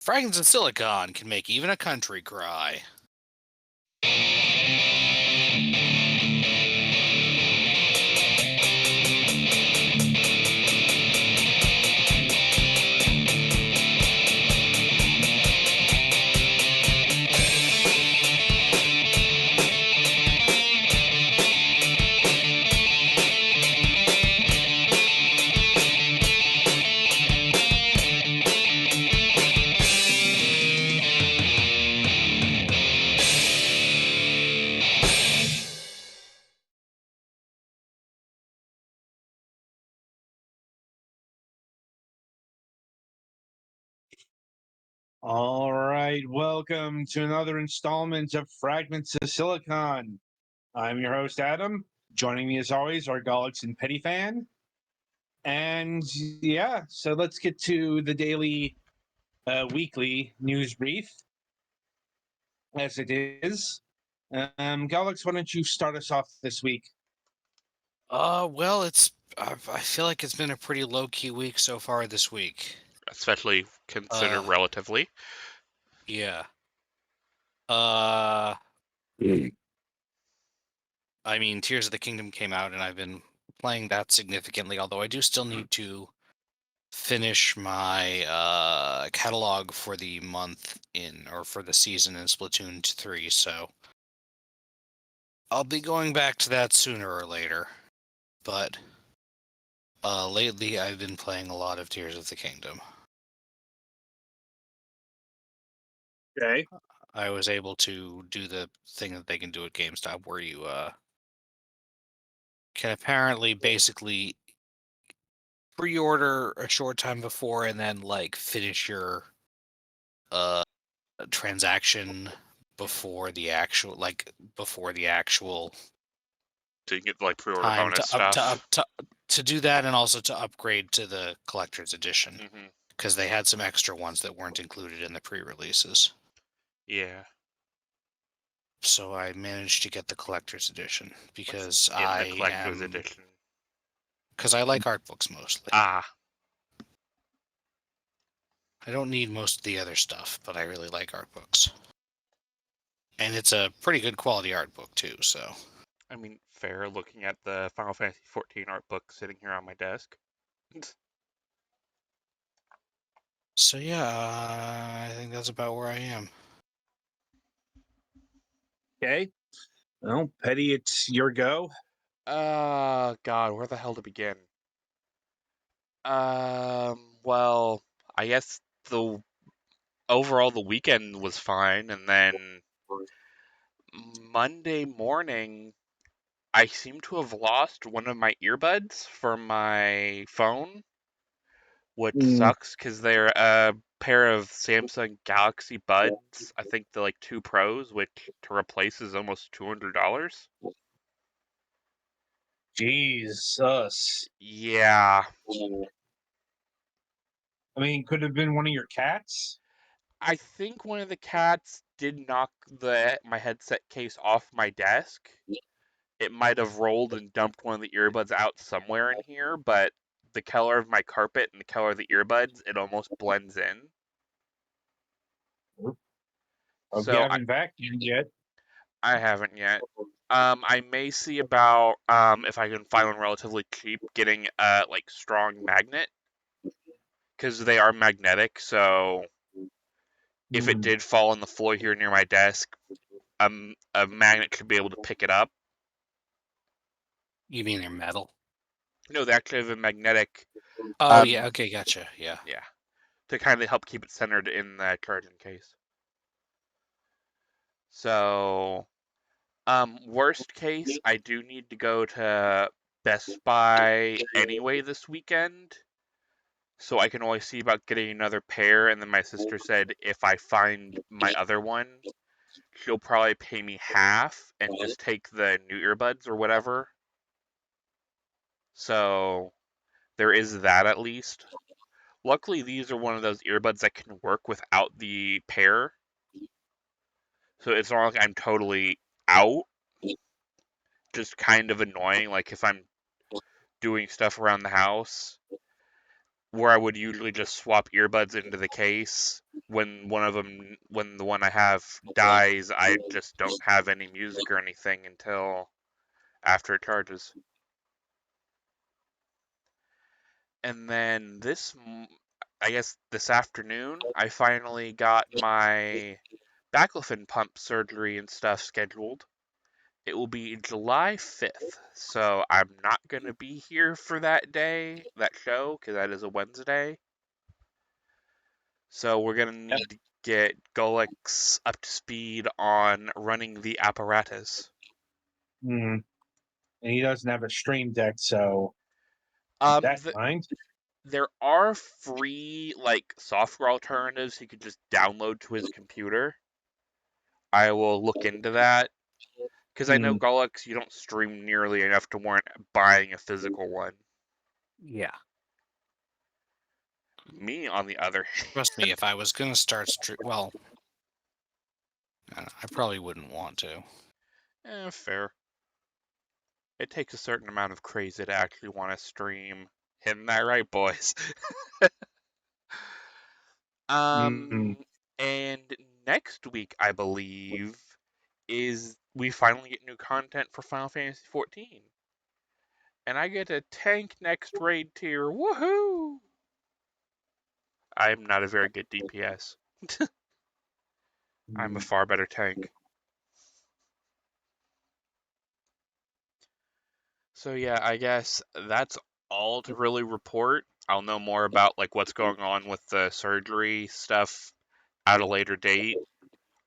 Fragments and silicon can make even a country cry. All right, welcome to another installment of Fragments of Silicon. I'm your host, Adam. Joining me as always, our Galax and Petty fan. And yeah, so let's get to the daily, weekly news brief, as it is. Galax, why don't you start us off this week? Well, I feel like it's been a pretty low-key week so far this week. Especially considered Uh, relatively. yeah. Uh, I mean, Tears of the Kingdom came out, and I've been playing that significantly, although I do still need to finish my catalog for the month or for the season in Splatoon 3, so I'll be going back to that sooner or later. But lately I've been playing a lot of Tears of the Kingdom. Okay. I was able to do the thing that they can do at GameStop where you can apparently basically pre-order a short time before and then like finish your uh transaction before the actual So you get like pre-order time bonus stuff. to do that, and also to upgrade to the collector's edition Mm-hmm. because they had some extra ones that weren't included in the pre-releases. Yeah. So I managed to get the collector's edition because In the collector's edition. I like art books mostly. Ah. I don't need most of the other stuff, but I really like art books. And it's a pretty good quality art book too, so. I mean, fair looking at the Final Fantasy XIV art book sitting here on my desk. So yeah, I think that's about where I am. Okay. Well, Petty, it's your go. God, where the hell to begin? Well, I guess the overall the weekend was fine, and then Monday morning I seem to have lost one of my earbuds from my phone, which Mm, sucks because they're a pair of Samsung Galaxy Buds. I think they're like 2 Pros, which to replace is almost $200. Jesus. Yeah, I mean, could have been one of your cats. I think one of the cats did knock my headset case off my desk. It might have rolled and dumped one of the earbuds out somewhere in here, but the color of my carpet and the color of the earbuds, it almost blends in. Hope you So haven't vacuumed yet. I haven't yet. I may see about if I can find one relatively cheap, getting a like strong magnet because they are magnetic. So if it Mm. did fall on the floor here near my desk, a magnet should be able to pick it up. You mean they're metal? No, they actually have a magnetic. Oh yeah, okay, gotcha. Yeah. Yeah, to kind of help keep it centered in the charging case. So, worst case, I do need to go to Best Buy anyway this weekend. So I can always see about getting another pair, and then my sister said if I find my other one, she'll probably pay me half and just take the new earbuds or whatever. So there is that at least. Luckily, these are one of those earbuds that can work without the pair. So it's not like I'm totally out. Just kind of annoying, like if I'm doing stuff around the house. where I would usually just swap earbuds into the case. When the one I have dies, I just don't have any music or anything until after it charges. And then I guess this afternoon, I finally got my baclofen pump surgery and stuff scheduled. It will be July 5th, so I'm not going to be here for that show, because that is a Wednesday. So we're going to need to get Gulix up to speed on running the apparatus. And he doesn't have a stream deck, so keep that in mind. There are free software alternatives he could just download to his computer. I will look into that, because I know Gulix, you don't stream nearly enough to warrant buying a physical one. Yeah. Me, on the other hand, Trust me, if I was going to start well, I probably wouldn't want to. fair. It takes a certain amount of crazy to actually want to stream. Isn't that right, boys? And next week, I believe, is we finally get new content for Final Fantasy XIV. And I get a tank next raid tier. Woohoo! I'm not a very good DPS. I'm a far better tank. So yeah, I guess that's all to really report. I'll know more about what's going on with the surgery stuff at a later date.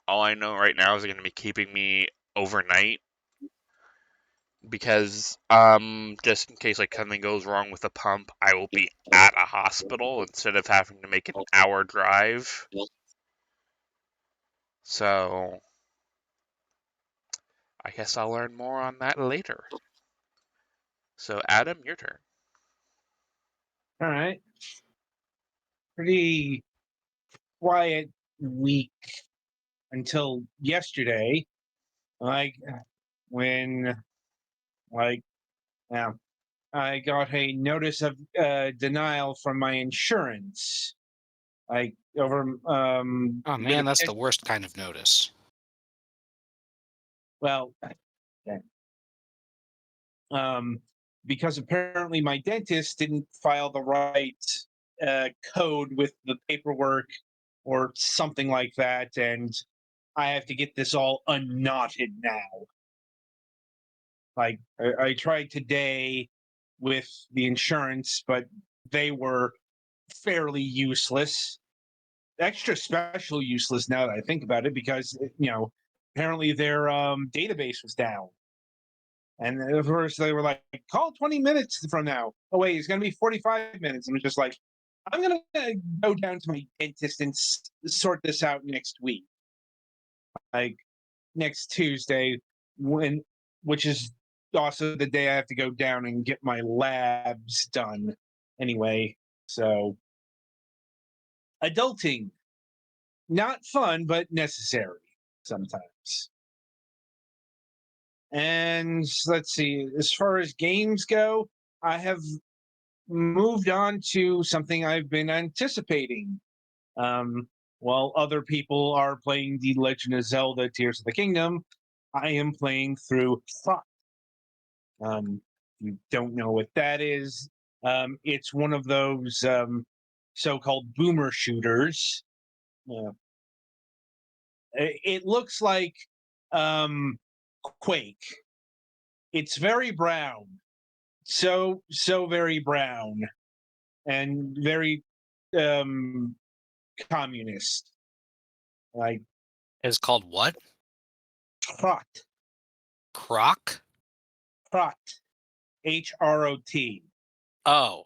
All I know right now is going to be keeping me overnight, because just in case something goes wrong with the pump, I will be at a hospital instead of having to make an hour drive. So I guess I'll learn more on that later. So Adam, your turn. All right. Pretty quiet week until yesterday. When yeah, I got a notice of denial from my insurance. Over Oh a bit man, of that's the worst kind of notice. well, because apparently my dentist didn't file the right code with the paperwork or something like that, and I have to get this all unknotted now. I tried today with the insurance, but they were fairly useless. Extra special useless now that I think about it, because apparently their database was down. And at first they were like, call 20 minutes from now. Oh, wait, it's going to be 45 minutes. And it was just like, I'm going to go down to my dentist and sort this out next week. Next Tuesday, which is also the day I have to go down and get my labs done anyway. So, adulting, not fun, but necessary sometimes. And let's see, as far as games go, I have moved on to something I've been anticipating. While other people are playing The Legend of Zelda Tears of the Kingdom, I am playing through Fragments. You don't know what that is. It's one of those so-called boomer shooters. It looks like Quake. It's very brown, so very brown, and very communist. It's called what? Trot. Croc? Trot. HROT. Oh.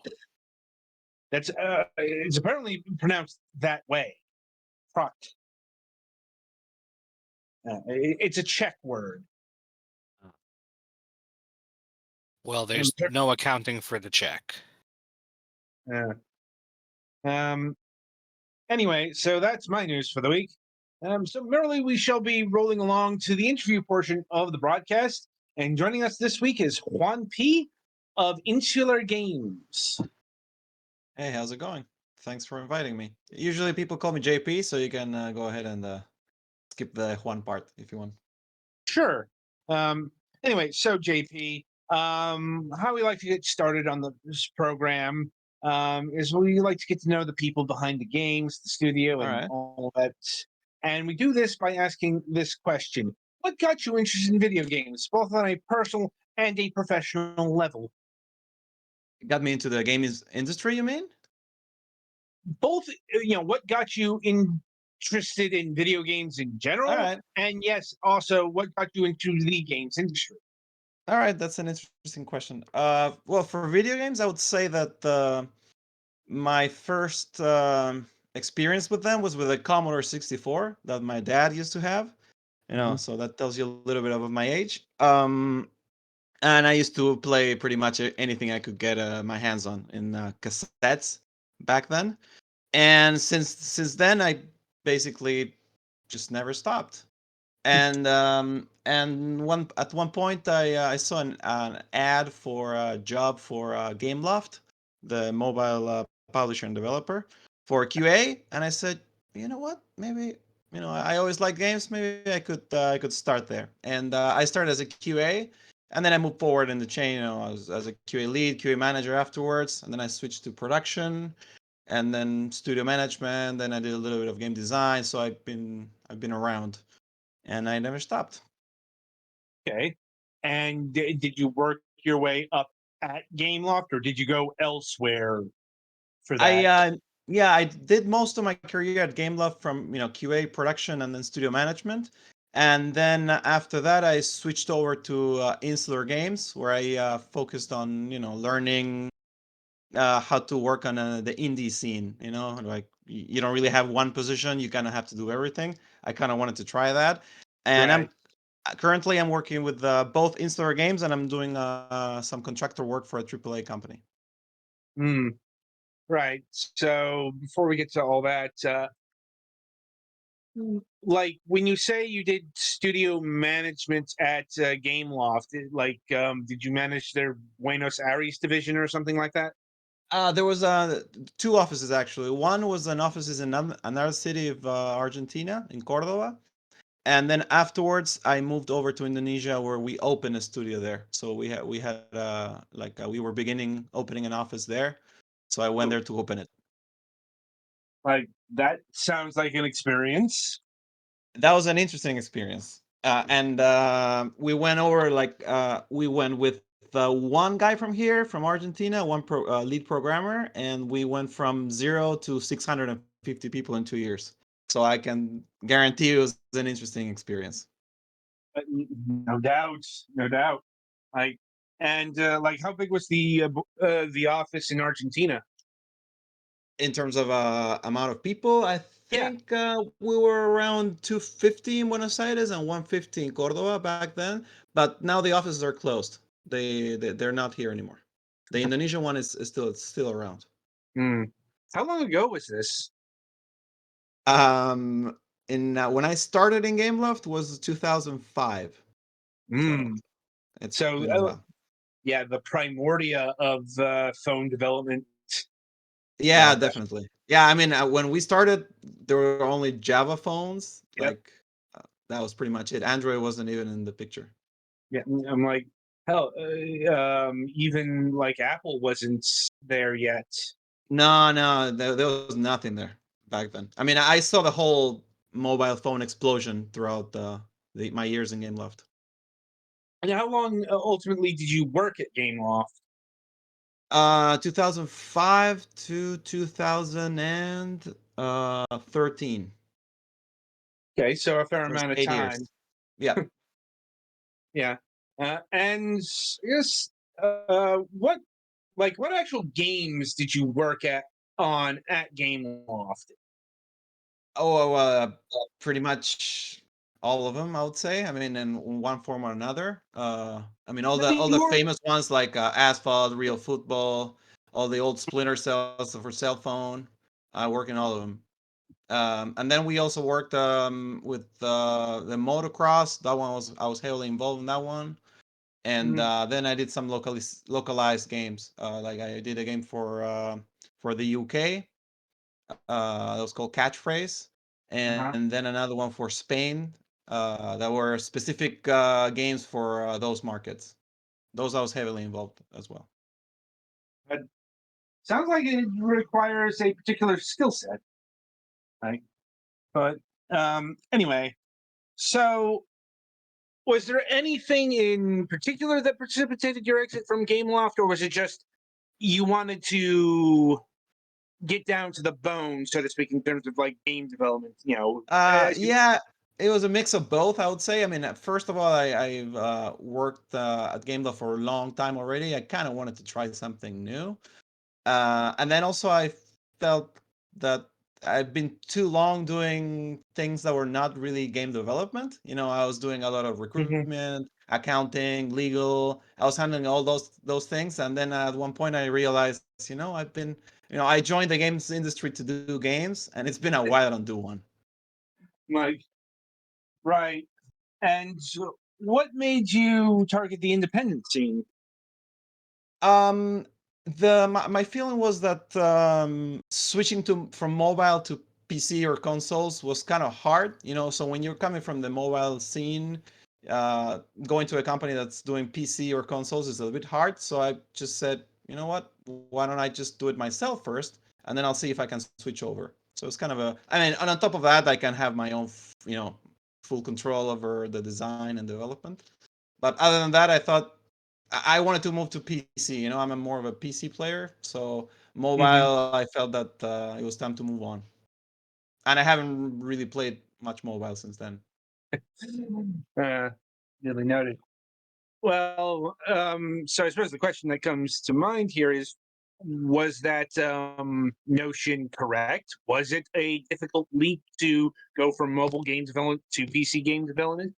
That's it's apparently pronounced that way. Trot. It's a Czech word. Well, there's no accounting for the check. Anyway, so that's my news for the week. So merrily we shall be rolling along to the interview portion of the broadcast. And joining us this week is Juan P. of Insular Games. Hey, how's it going? Thanks for inviting me. Usually people call me JP, so you can go ahead and skip the Juan part if you want. Sure. Anyway, so JP, how we like to get started on this program is we like to get to know the people behind the games, the studio, All and right. all that. And we do this by asking this question: what got you interested in video games, both on a personal and a professional level? Got me into the industry, you mean? Both, what got you interested in video games in All general, right. and yes, also what got you into the games industry? All right, that's an interesting question. Well, for video games, I would say that my first experience with them was with a Commodore 64 that my dad used to have. Mhm. So that tells you a little bit of my age. And I used to play pretty much anything I could get my hands on in cassettes back then. And since then, I basically just never stopped. And one point, I saw an ad for a job for Gameloft, the mobile publisher and developer, for QA, and I said, you know what, maybe I always like games, maybe I could start there, and I started as a QA, and then I moved forward in the chain, as a QA lead, QA manager afterwards, and then I switched to production, and then studio management. Then I did a little bit of game design, so I've been around and I never stopped. Okay. And did you work your way up at Gameloft, or did you go elsewhere for I that? Yeah, I did most of my career at Gameloft from QA production and then studio management, and then after that I switched over to Insular Games, where I focused on learning how to work on the indie scene. Like you don't really have one position; you kind of have to do everything. I kind of wanted to try that, and Right. I'm working with both Insular Games, and I'm doing some contractor work for a AAA company. Hmm. Right. So before we get to all that, like when you say you did studio management at Gameloft, did you manage their Buenos Aires division or something like that? There was two offices actually. One was an offices in another city of Argentina, in Cordoba, and then afterwards I moved over to Indonesia, where we opened a studio there. So we had we were beginning opening an office there, so I went Oh, there to open it. like that sounds like an experience. That was an interesting experience. And we went over we went with one guy from here, from Argentina, lead programmer, and we went from 0 to 650 people in 2 years. So I can guarantee it was an interesting experience. No doubt, no doubt. Like, and like, how big was the office in Argentina? In terms of amount of people, I Yeah. think we were around 250 in Buenos Aires and 150 in Cordoba back then. But now the offices are closed. They're not here anymore. The Indonesian one is still around. Hmm. How long ago was this? Um, in When I started in Gameloft was 2005, so Hmm. it's So, been a while. yeah, the primordia of phone development. Yeah, Uh, definitely. Yeah, I mean, when we started, there were only Java phones. yep. That was pretty much it. Android wasn't even in the picture. Yeah. I'm like, hell, even like Apple wasn't there yet. No, no, there was nothing there back then. I mean, I saw the whole mobile phone explosion throughout my years in Gameloft. And how long ultimately did you work at Gameloft? 2005 to 2013. Okay, so a fair First amount of 8 years. time. Yeah. Yeah. And yes, what what actual games did you work at Gameloft? Oh, well, pretty much all of them, I would say. I mean, in one form or another. I mean, all I the mean, all you the were. famous ones like Asphalt, Real Football, all the old Splinter Cells for cell phone. I work in all of them. And then we also worked with the motocross. That one I was heavily involved in that one. And Mhm. then I did some localized games. Like I did a game for for the UK. That was called Catchphrase, and then another one for Spain. That were specific games for those markets. Those I was heavily involved as well. Sounds like it requires a particular skill set, right? But anyway, so was there anything in particular that precipitated your exit from Gameloft, or was it just you wanted to get down to the bone, so to speak, in terms of like game development? You know, Yeah, it was a mix of both, I would say. I mean, first of all, I've worked at Gameloft for a long time already. I kind of wanted to try something new. And then also I felt that I've been too long doing things that were not really game development. You know, I was doing a lot of recruitment, accounting, legal. I was handling all those things, and then at one point I realized, I joined the games industry to do games, and it's been a while I don't do one. like, right. And so what made you target the independent scene? My feeling was that switching from mobile to PC or consoles was kind of hard, you know. So when you're coming from the mobile scene, going to a company that's doing PC or consoles is a little bit hard. So I just said, you know what? Why don't I just do it myself first, and then I'll see if I can switch over. So it's kind of and on top of that, I can have my own, full control over the design and development. But other than that, I thought I wanted to move to PC. You know, I'm more of a PC player, so mobile. I felt that it was time to move on, and I haven't really played much mobile since then. Really noted. Well, so I suppose the question that comes to mind here is, was that notion correct? Was it a difficult leap to go from mobile game development to PC game development?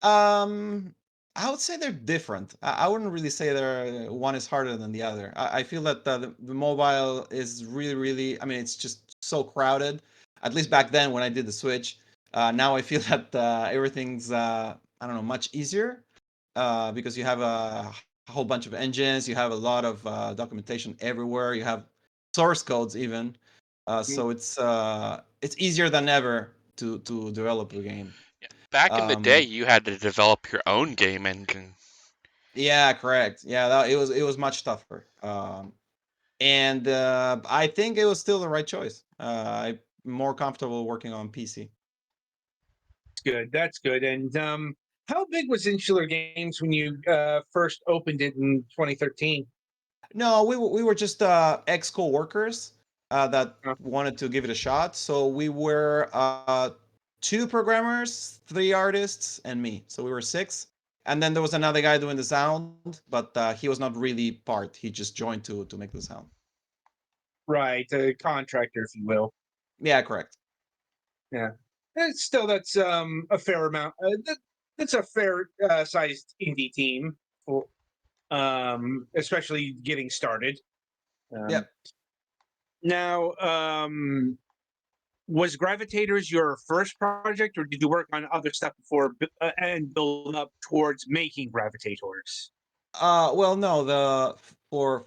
Um, I would say they're different. I wouldn't really say they're one is harder than the other. I feel that the mobile is really, really. I mean, it's just so crowded. At least back then when I did the switch. Now I feel that everything's I don't know, much easier because you have a whole bunch of engines. You have a lot of documentation everywhere. You have source codes even. So it's easier than ever to develop a game. Back in the day, you had to develop your own game engine. Yeah, correct. Yeah, it was much tougher. And I think it was still the right choice. I'm more comfortable working on PC. Good, that's good. And how big was Insular Games when you first opened it in 2013? No, we were just ex co-workers that Uh, wanted to give it a shot. So we were two programmers, three artists, and me. So we were six. And then there was another guy doing the sound, but he was not really part. He just joined to make the sound. right, a contractor, if you will. Yeah, correct. Yeah, and still that's a fair amount. That's a fair sized indie team, for, especially getting started. Yep. Now, was Gravitators your first project, or did you work on other stuff before and build up towards making Gravitators? Well, no, the for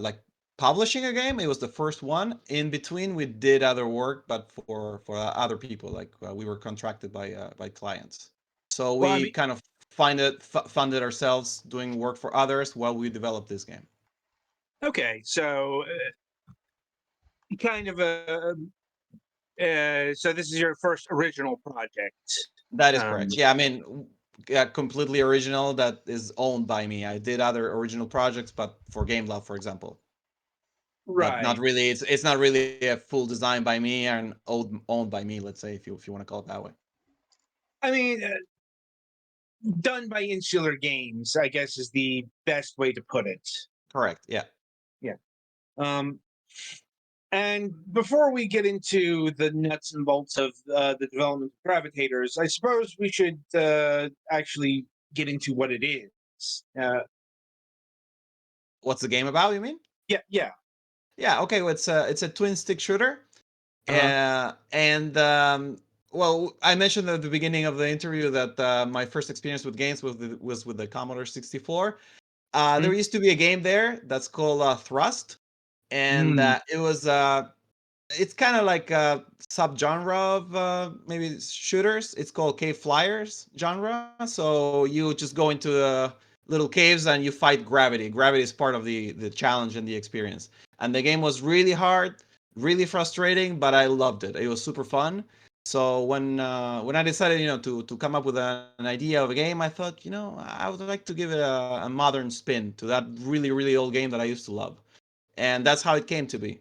like publishing a game, it was the first one. In between, we did other work, but for other people, like we were contracted by clients. So Well, I we mean, kind of funded ourselves doing work for others while we developed this game. okay, so kind of a so this is your first original project. That is Um, correct. Yeah, I mean, yeah, completely original. That is owned by me. I did other original projects, but for Game Love, for example. But not right. really. It's not really a full design by me and owned by me. Let's say if you want to call it that way. I mean, done by Insular Games, I guess, is the best way to put it. Correct. Yeah. Yeah. Um, and before we get into the nuts and bolts of the development of Gravitators, I suppose we should actually get into what it is. What's the game about? You mean? Yeah, yeah. Yeah. Okay. Well, it's a twin stick shooter. Uh-huh. And well, I mentioned at the beginning of the interview that my first experience with games was with the Commodore 64. There used to be a game there that's called Thrust. and it was it's kind of like a subgenre of maybe shooters. It's called cave flyers genre. So you just go into little caves and you fight gravity. Gravity is part of the challenge and the experience. And the game was really hard, really frustrating, but I loved it. It was super fun. So when I decided to come up with an idea of a game, I thought I would like to give it a modern spin to that really old game that I used to love, and that's how it came to be.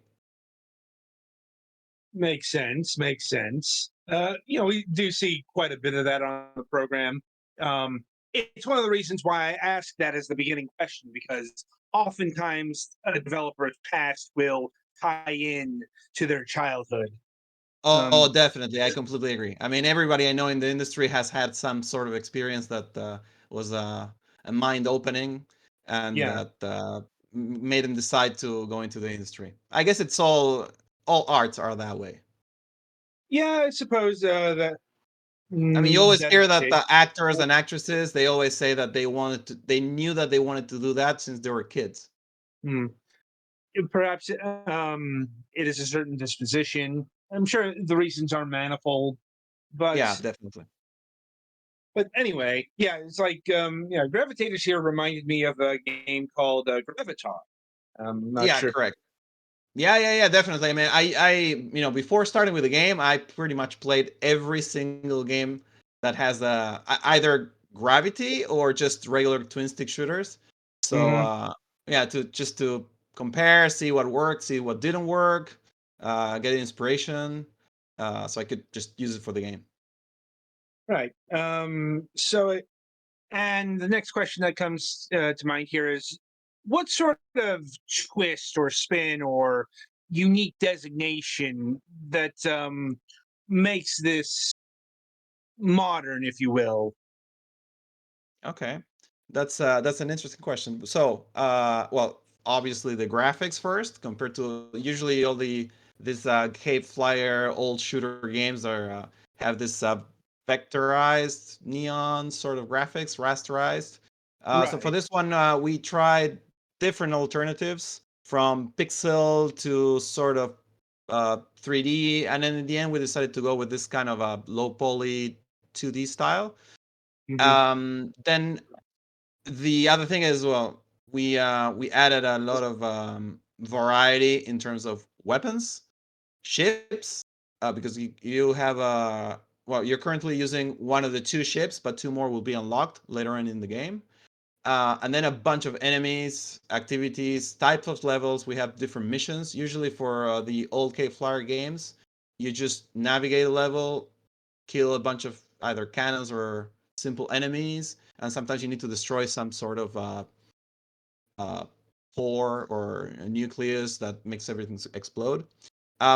Makes sense. Makes sense. We do see quite a bit of that on the program. It's one of the reasons why I asked that as the beginning question, because oftentimes a developer's past will tie in to their childhood. Oh, Um, definitely. I completely agree. I mean, everybody I know in the industry has had some sort of experience that was a mind opening and yeah, that made them decide to go into the industry. I guess it's all arts are that way. yeah. I suppose I mean, you always that is hear that it. the actors and actresses, they always say that they knew that they wanted to do that since they were kids. Hmm. Perhaps it is a certain disposition. I'm sure the reasons are manifold, but Yeah, definitely. anyway, yeah, it's like Gravitators here reminded me of a game called Gravitar. I'm not Yeah, sure. correct. Yeah, definitely. I mean, before starting with the game, I pretty much played every single game that has either gravity or just regular twin stick shooters. So Hmm. yeah, to compare, see what worked, see what didn't work, get inspiration, so I could just use it for the game. Right. And the next question that comes to mind here is, what sort of twist or spin or unique designation that makes this modern, if you will? Okay, that's an interesting question. So, well, obviously the graphics first, compared to usually all this Cape Flyer old shooter games are have this vectorized neon sort of graphics, rasterized. So for Right. this one, we tried different alternatives from pixel to sort of 3D, and then in the end we decided to go with this kind of a low poly 2D style. Hmm. Then the other thing is, well, we added a lot of variety in terms of weapons, ships, because you have well, you're currently using one of the two ships, but two more will be unlocked later on in the game. And then a bunch of enemies, activities, types of levels. We have different missions. Usually for the old Cape Flyer games, you just navigate a level, kill a bunch of either cannons or simple enemies, and sometimes you need to destroy some sort of uh, core or a nucleus that makes everything explode.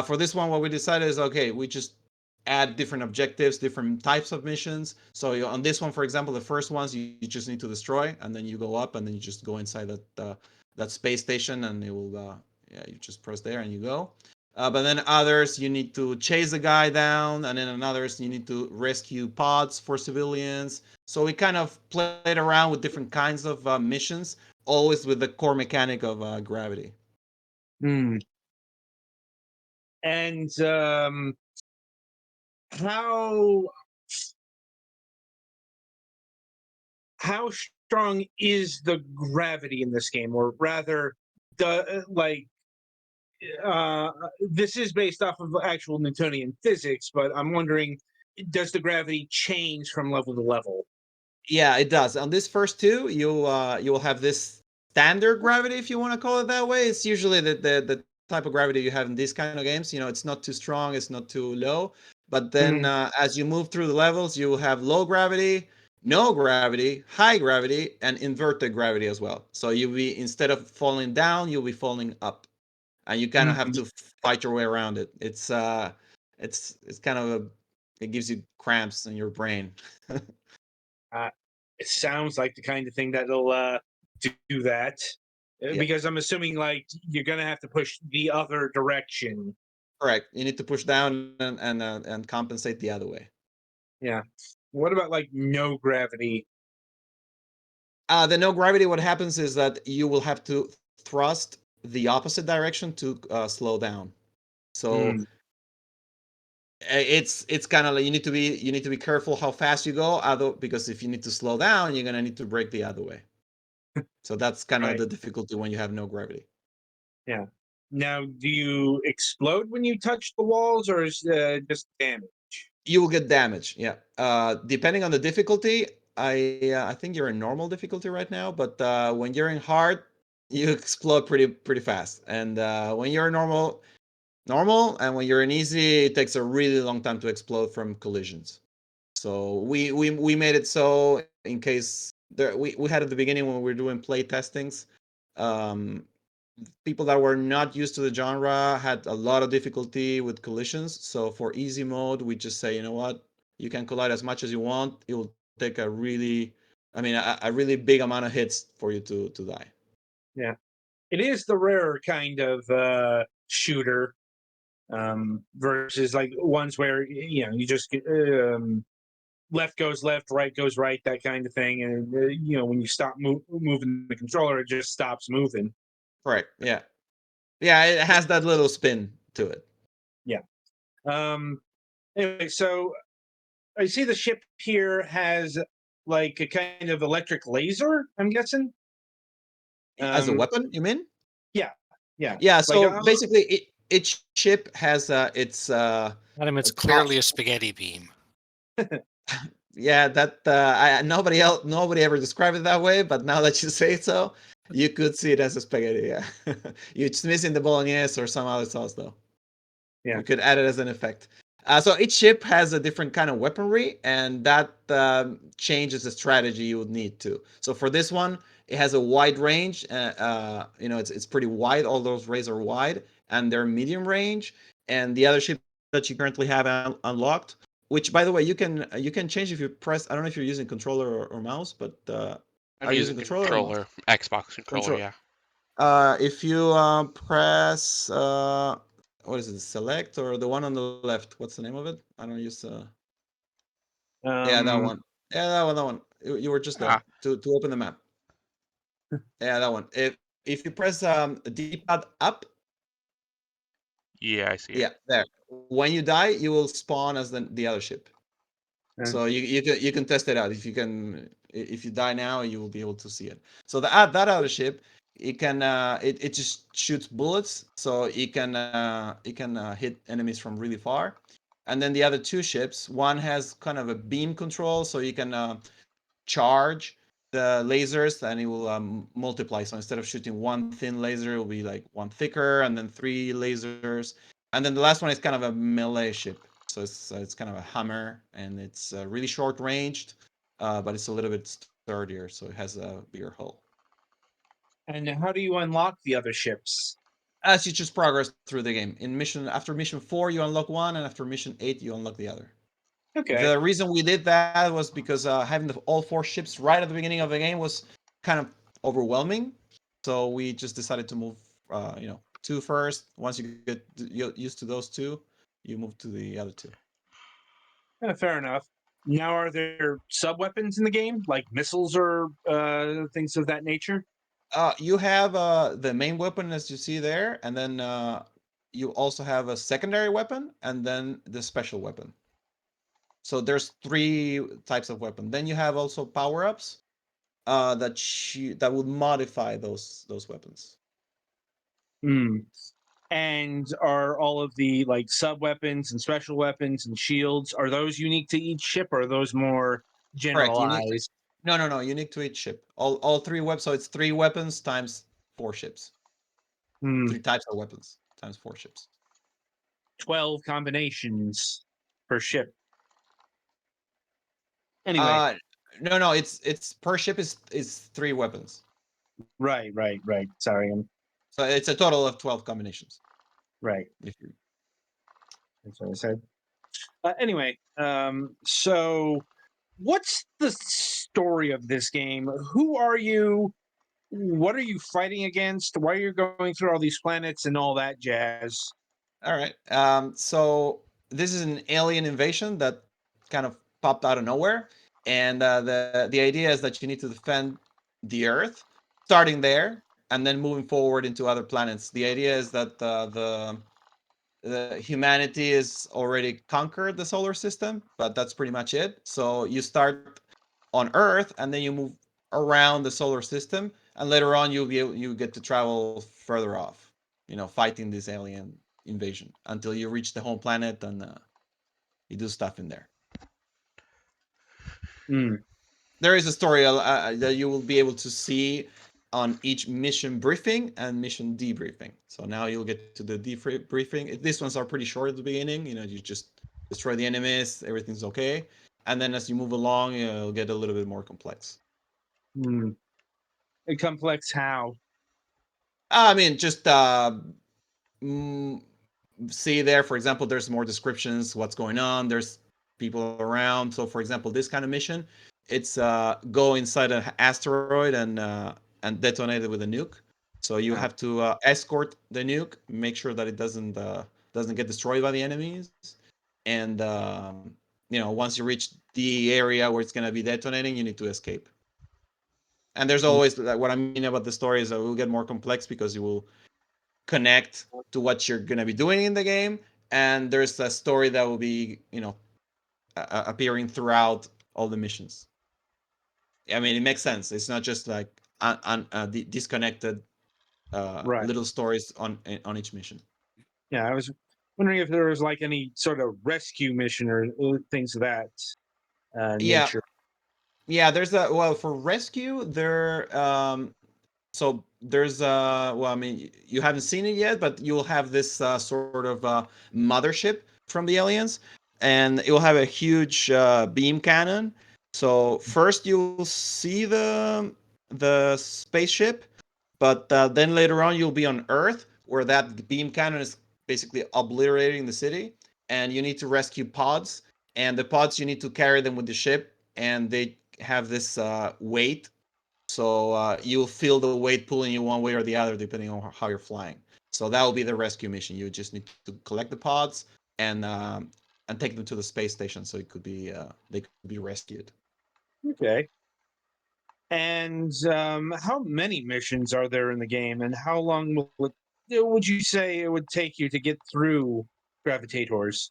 For this one, what we decided is okay, we just add different objectives, different types of missions. So on this one, for example, the first ones you just need to destroy, and then you go up, and then you just go inside that space station, and it will yeah, you just press there and you go. But then others you need to chase a guy down, and then in others you need to rescue pods for civilians. So we kind of played around with different kinds of missions, always with the core mechanic of gravity. Mm. And how how strong is the gravity in this game, or rather, like this is based off of actual Newtonian physics, but I'm wondering, does the gravity change from level to level? Yeah, it does. On this first two, you will have this standard gravity, if you want to call it that way. It's usually the type of gravity you have in these kind of games. It's not too strong, it's not too low. But then Mm, as you move through the levels, you will have low gravity, no gravity, high gravity, and inverted gravity as well. So you'll be, instead of falling down, you'll be falling up, and you kind of have mm. to fight your way around it. It's kind of it gives you cramps in your brain. Uh, it sounds like the kind of thing that'll do that, Yeah. because I'm assuming like you're gonna have to push the other direction. Correct. You need to push down and compensate the other way. Yeah. What about like no gravity? The no gravity, what happens is that you will have to thrust the opposite direction to slow down. So Mm. it's kind of like you need to be careful how fast you go, because if you need to slow down, you're gonna need to brake the other way. So that's kind of Right. the difficulty when you have no gravity. Yeah. Now, do you explode when you touch the walls, or is just damage? You will get damage. Yeah. Depending on the difficulty, I think you're in normal difficulty right now, but when you're in hard, you explode pretty fast. And when you're normal, and when you're in easy, it takes a really long time to explode from collisions. So we made it so in case we had at the beginning when we were doing play testings, um, people that were not used to the genre had a lot of difficulty with collisions. So for easy mode, we just say, you know what, you can collide as much as you want. It will take a really big amount of hits for you to die. Yeah. It is the rarer kind of shooter versus like ones where you just get, left goes left, right goes right, that kind of thing, and when you stop moving the controller, it just stops moving. Correct. Yeah. Yeah. It has that little spin to it. Yeah. Anyway, so I see the ship here has like a kind of electric laser, I'm guessing. As a Um, weapon, you mean? yeah, yeah. Yeah. Like, So basically, each ship has its Adam, it's top. clearly a spaghetti beam. Yeah, that nobody ever described it that way, but now that you say so, you could see it as a spaghetti. Yeah, you're just missing the bolognese or some other sauce though. Yeah. We could add it as an effect. So each ship has a different kind of weaponry, and that changes the strategy you would need to. So for this one, it has a wide range. It's pretty wide. All those rays are wide, and they're medium range. And the other ship that you currently have unlocked, which by the way you can change if you press. I don't know if you're using controller or mouse, but I'm are you using using controller or mouse? controller, Xbox controller. Control. Yeah. If you press what is it, select, or the one on the left? What's the name of it? I don't use yeah, that um, one. Yeah, that one. You were just there Ah. to open the map. Yeah, that one. If you press the D-pad up, Yeah, I see it. yeah, there. When you die, you will spawn as the other ship. So you can test it out. If you die now, you will be able to see it. So that other ship, it just shoots bullets, so it can hit enemies from really far. And then the other two ships, one has kind of a beam control, so you can charge the lasers, and it will multiply. So instead of shooting one thin laser, it will be like one thicker, and then three lasers. And then the last one is kind of a melee ship. So it's kind of a hammer, and it's really short ranged, but it's a little bit sturdier, so it has a bigger hull. and how do you unlock the other ships? As you just progress through the game, after mission 4, you unlock one, and after mission 8, you unlock the other. Okay. The reason we did that was because having all 4 ships right at the beginning of the game was kind of overwhelming. So we just decided to move, 2 first. Once you get used to those 2, you move to the other 2. Fair enough. Now, are there sub weapons in the game, like missiles or things of that nature? You have the main weapon as you see there, and then you also have a secondary weapon, and then the special weapon. So there's 3 types of weapon. Then you have also power-ups that would modify those weapons. Hmm. And are all of the like sub weapons and special weapons and shields, are those unique to each ship, or are those more Correct. Unique. generalized? No. Unique to each ship. All 3 weapons. So it's 3 weapons times 4 ships. Hmm. 3 types of weapons times 4 ships. 12 combinations per ship. Anyway, Uh, no. It's per ship is 3 weapons. right. Sorry, I'm So it's a total of 12 combinations. right. If you That's what I said. Anyway, so what's the story of this game? Who are you? What are you fighting against? Why are you going through all these planets and all that jazz? All right. So this is an alien invasion that kind of popped out of nowhere, and the idea is that you need to defend the Earth. Starting there, and then moving forward into other planets. The idea is that the humanity is already conquered the solar system, but that's pretty much it. So you start on Earth, and then you move around the solar system, and later on you get to travel further off, fighting this alien invasion until you reach the home planet, and you do stuff in there. Mm. There is a story that you will be able to see on each mission briefing and mission debriefing. So now you'll get to the debriefing. These ones are pretty short at the beginning. You just destroy the enemies, everything's okay, and then as you move along, it'll get a little bit more complex. Mm. Complex how? I mean, just mm, see there, for example, there's more descriptions, what's going on. There's people around. So, for example, this kind of mission, it's go inside an asteroid and detonate it with a nuke. So you have to escort the nuke, make sure that it doesn't get destroyed by the enemies, and once you reach the area where it's going to be detonating, you need to escape. And there's always, like, what I mean about the story is that it will get more complex because you will connect to what you're going to be doing in the game, and there's a story that will be appearing throughout all the missions. I mean, it makes sense. It's not just like disconnected Right. little stories on each mission. Yeah, I was wondering if there was like any sort of rescue mission or things of that Yeah, nature. yeah. There's for rescue there. So there's well, I mean, you haven't seen it yet, but you'll have this sort of mothership from the aliens, and it will have a huge beam cannon. So first you'll see the spaceship, but then later on you'll be on Earth, where that beam cannon is basically obliterating the city, and you need to rescue pods. And the pods, you need to carry them with the ship, and they have this weight, so you'll feel the weight pulling you one way or the other depending on how you're flying. So that will be the rescue mission. You just need to collect the pods and take them to the space station so they could be rescued. Okay. And how many missions are there in the game, and how long would you say it would take you to get through Gravitators?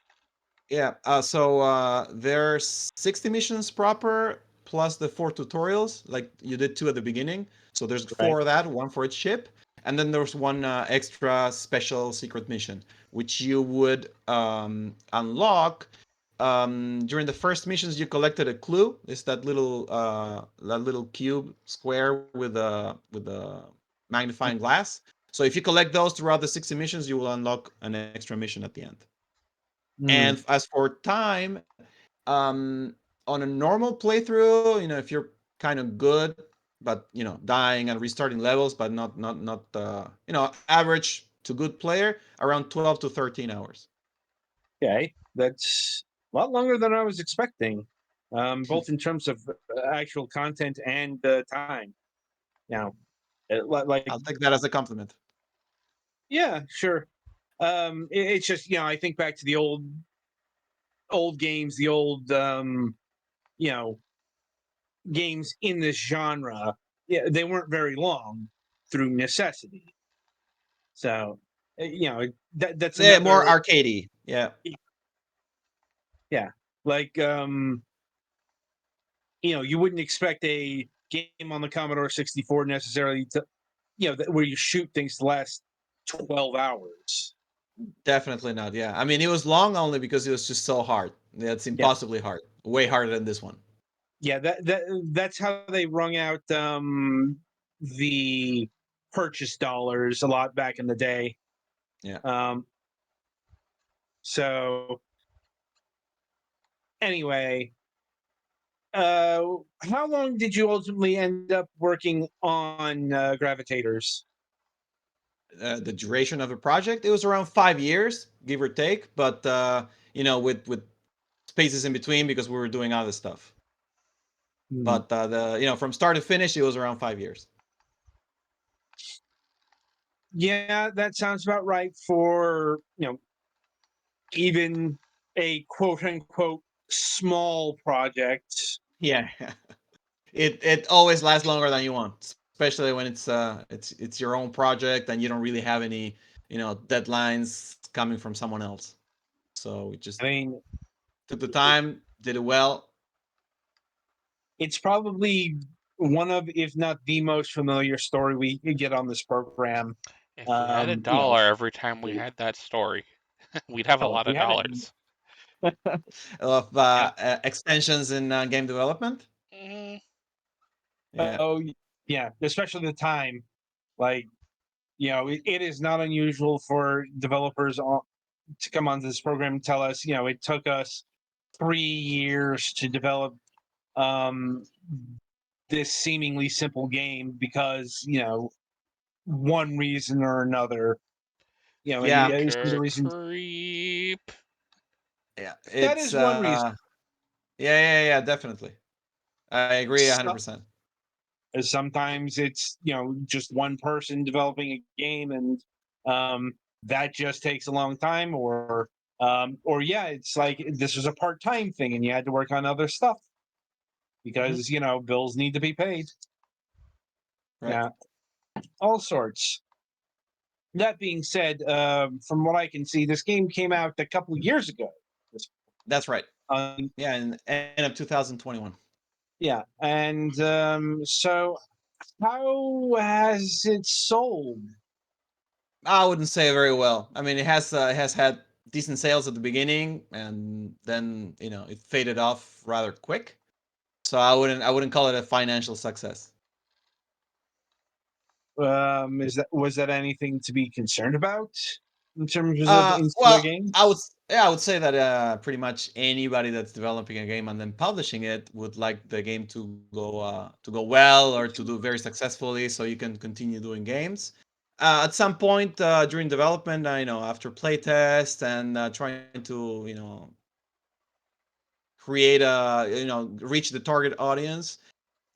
Yeah. So there's 60 missions proper plus the 4 tutorials. Like you did 2 at the beginning. So there's Right. 4 of that, 1 for each ship, and then there's 1 extra special secret mission, which you would unlock during the first missions. You collected a clue. It's that little cube square with a magnifying glass. So if you collect those throughout the 60 missions, you will unlock an extra mission at the end. Mm. And as for time, on a normal playthrough, if you're kind of good, but dying and restarting levels, but not average to good player, around 12 to 13 hours. Okay, that's a lot longer than I was expecting, both in terms of actual content and time. Now, like, I'll take that as a compliment. yeah, sure. It's just I think back to the old games, the old you know games in this genre. Yeah, they weren't very long through necessity. So, that's Yeah, more another. arcadey. Yeah. Yeah, like you wouldn't expect a game on the Commodore 64 necessarily to, where you shoot things to last 12 hours. Definitely not. Yeah. I mean, it was long only because it was just so hard. It's Yeah, impossibly hard. Way harder than this one. yeah. That's how they wrung out the purchase dollars a lot back in the day. Yeah. Um, so anyway, uh, how long did you ultimately end up working on Gravitators? The duration of the project, it was around 5 years, give or take, but with spaces in between because we were doing other stuff. Hmm. But the from start to finish, it was around 5 years. Yeah, that sounds about right for even a quote unquote small project. Yeah, it always lasts longer than you want. especially when it's your own project and you don't really have any deadlines coming from someone else. So we just I mean, took the time, did it well. it's probably one of, if not the most familiar story we get on this program. If we had a You know, dollar every time we had that story, we'd have a if lot we of had it. dollars. Of Yeah. extensions in game development. Mm, Yeah, Oh, yeah. Especially the time. Like, it is not unusual for developers to come onto this program and tell us, it took us 3 years to develop um, this seemingly simple game because, one reason or another, and yeah, some of the future reasons creep. yeah. that It's is one reason. yeah, definitely. I agree 100%. Sometimes it's just one person developing a game, and um, that just takes a long time, or yeah, it's like this was a part-time thing and you had to work on other stuff because bills need to be paid. Right. Yeah, all sorts. That being said, from what I can see, this game came out a couple of years ago. That's right. Um, Yeah, in end of 2021. yeah, and so how has it sold? I wouldn't say very well. I mean, it has had decent sales at the beginning, and then it faded off rather quick. So I wouldn't call it a financial success. Was that anything to be concerned about in terms of Insular Well, games? I would say that pretty much anybody that's developing a game and then publishing it would like the game to go well or to do very successfully, so you can continue doing games. At some point during development, after playtest and trying to create reach the target audience,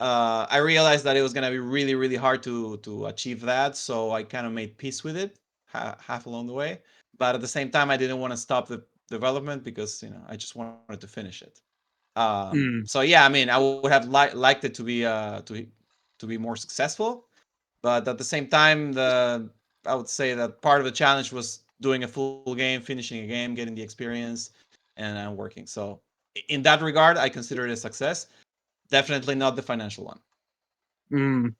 I realized that it was gonna be really, really hard to achieve that. So I kind of made peace with it half along the way. But at the same time, I didn't want to stop the development because I just wanted to finish it. Mm, So yeah, I mean, I would have liked it to be more successful, but at the same time, I would say that part of the challenge was doing a full game, finishing a game, getting the experience, and working. So in that regard, I consider it a success. Definitely not the financial one. mm.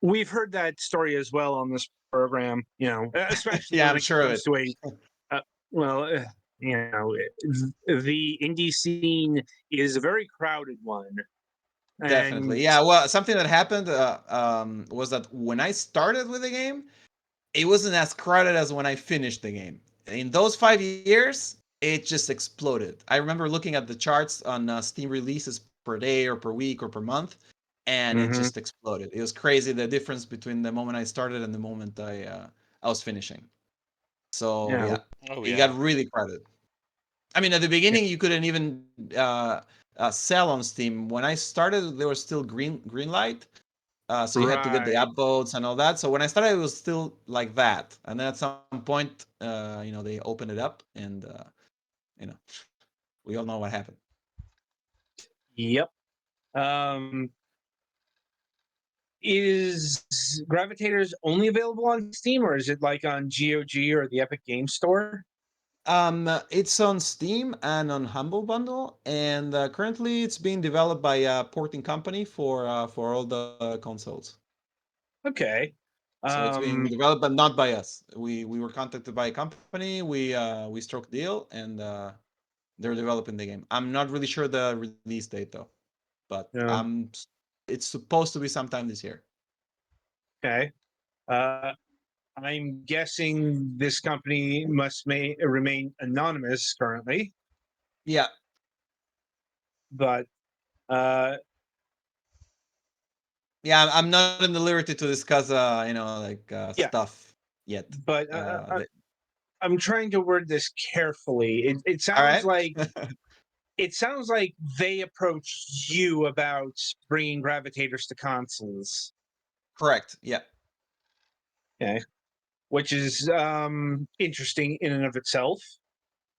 We've heard that story as well on this program. Especially Yeah, when I'm it sure of comes it. to uh, well, the indie scene is a very crowded one, Definitely. and Yeah. Well, something that happened was that when I started with the game, it wasn't as crowded as when I finished the game. In those 5 years, it just exploded. I remember looking at the charts on Steam releases per day or per week or per month, and it Mhm. just exploded. It was crazy the difference between the moment I started and the moment I was finishing. So yeah, yeah, Oh it got yeah. really crowded. I mean, at the beginning, you couldn't even sell on Steam. When I started, there was still green light, so you had to get the right. upvotes and all that. So when I started, it was still like that. And then at some point, they opened it up, and you know, we all know what happened. Yep. Um, is Gravitators only available on Steam, or is it like on GOG or the Epic Game Store? It's on Steam and on Humble Bundle, and currently it's being developed by a porting company for all the consoles. Okay. So it's being Um, developed, but not by us. We were contacted by a company. We struck a deal, and they're developing the game. I'm not really sure the release date though, but yeah. it's supposed to be sometime this year. Okay. Uh, I'm guessing this company must remain anonymous currently, Yeah, but uh, yeah. I'm not in the liberty to discuss, like yeah. stuff yet. But Uh, I'm trying to word this carefully. It all sounds right. like they approached you about bringing Gravitators to consoles. Correct. Yeah. Okay, which is interesting in and of itself.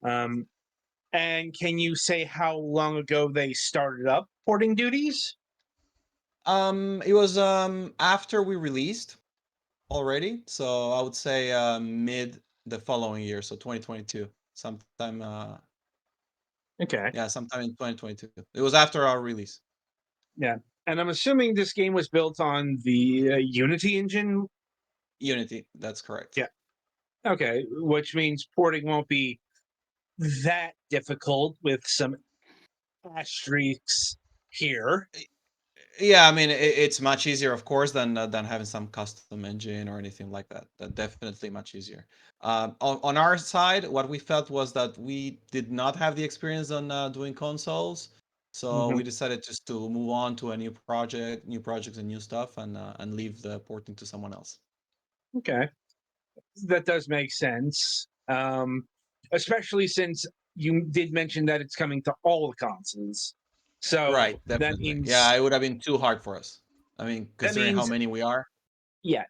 Um, and can you say how long ago they started up porting duties? It was after we released already, so I would say mid the following year, so 2022, sometime. Okay. Yeah, sometime in 2022. It was after our release. Yeah. And I'm assuming this game was built on the Unity engine. Unity, that's correct. Yeah. Okay, which means porting won't be that difficult with some asterisks here. Yeah, I mean it's much easier, of course, than having some custom engine or anything like that. That definitely much easier. On our side, what we felt was that we did not have the experience on doing consoles, so Mhm. we decided just to move on to a new project, new projects, and new stuff, and leave the porting to someone else. Okay, that does make sense. Especially since you did mention that it's coming to all the consoles. So Right, that definitely. Yeah, means it would have been too hard for us. I mean, that considering how means many we are. yeah.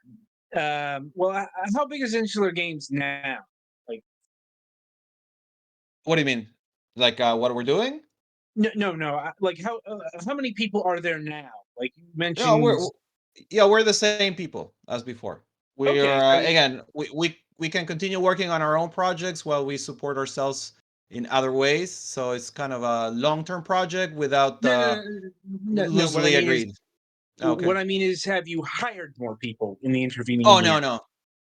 Well, how big is Insular Games now? Like, What do you mean? Like what we're doing? no. Like, how many people are there now? Like you No, mentioned. we're the same people as before. We're Okay, so again we can continue working on our own projects while we support ourselves in other ways. So it's kind of a long-term project without no. loosely agreed. Okay. What I mean is, have you hired more people in the intervening Oh year?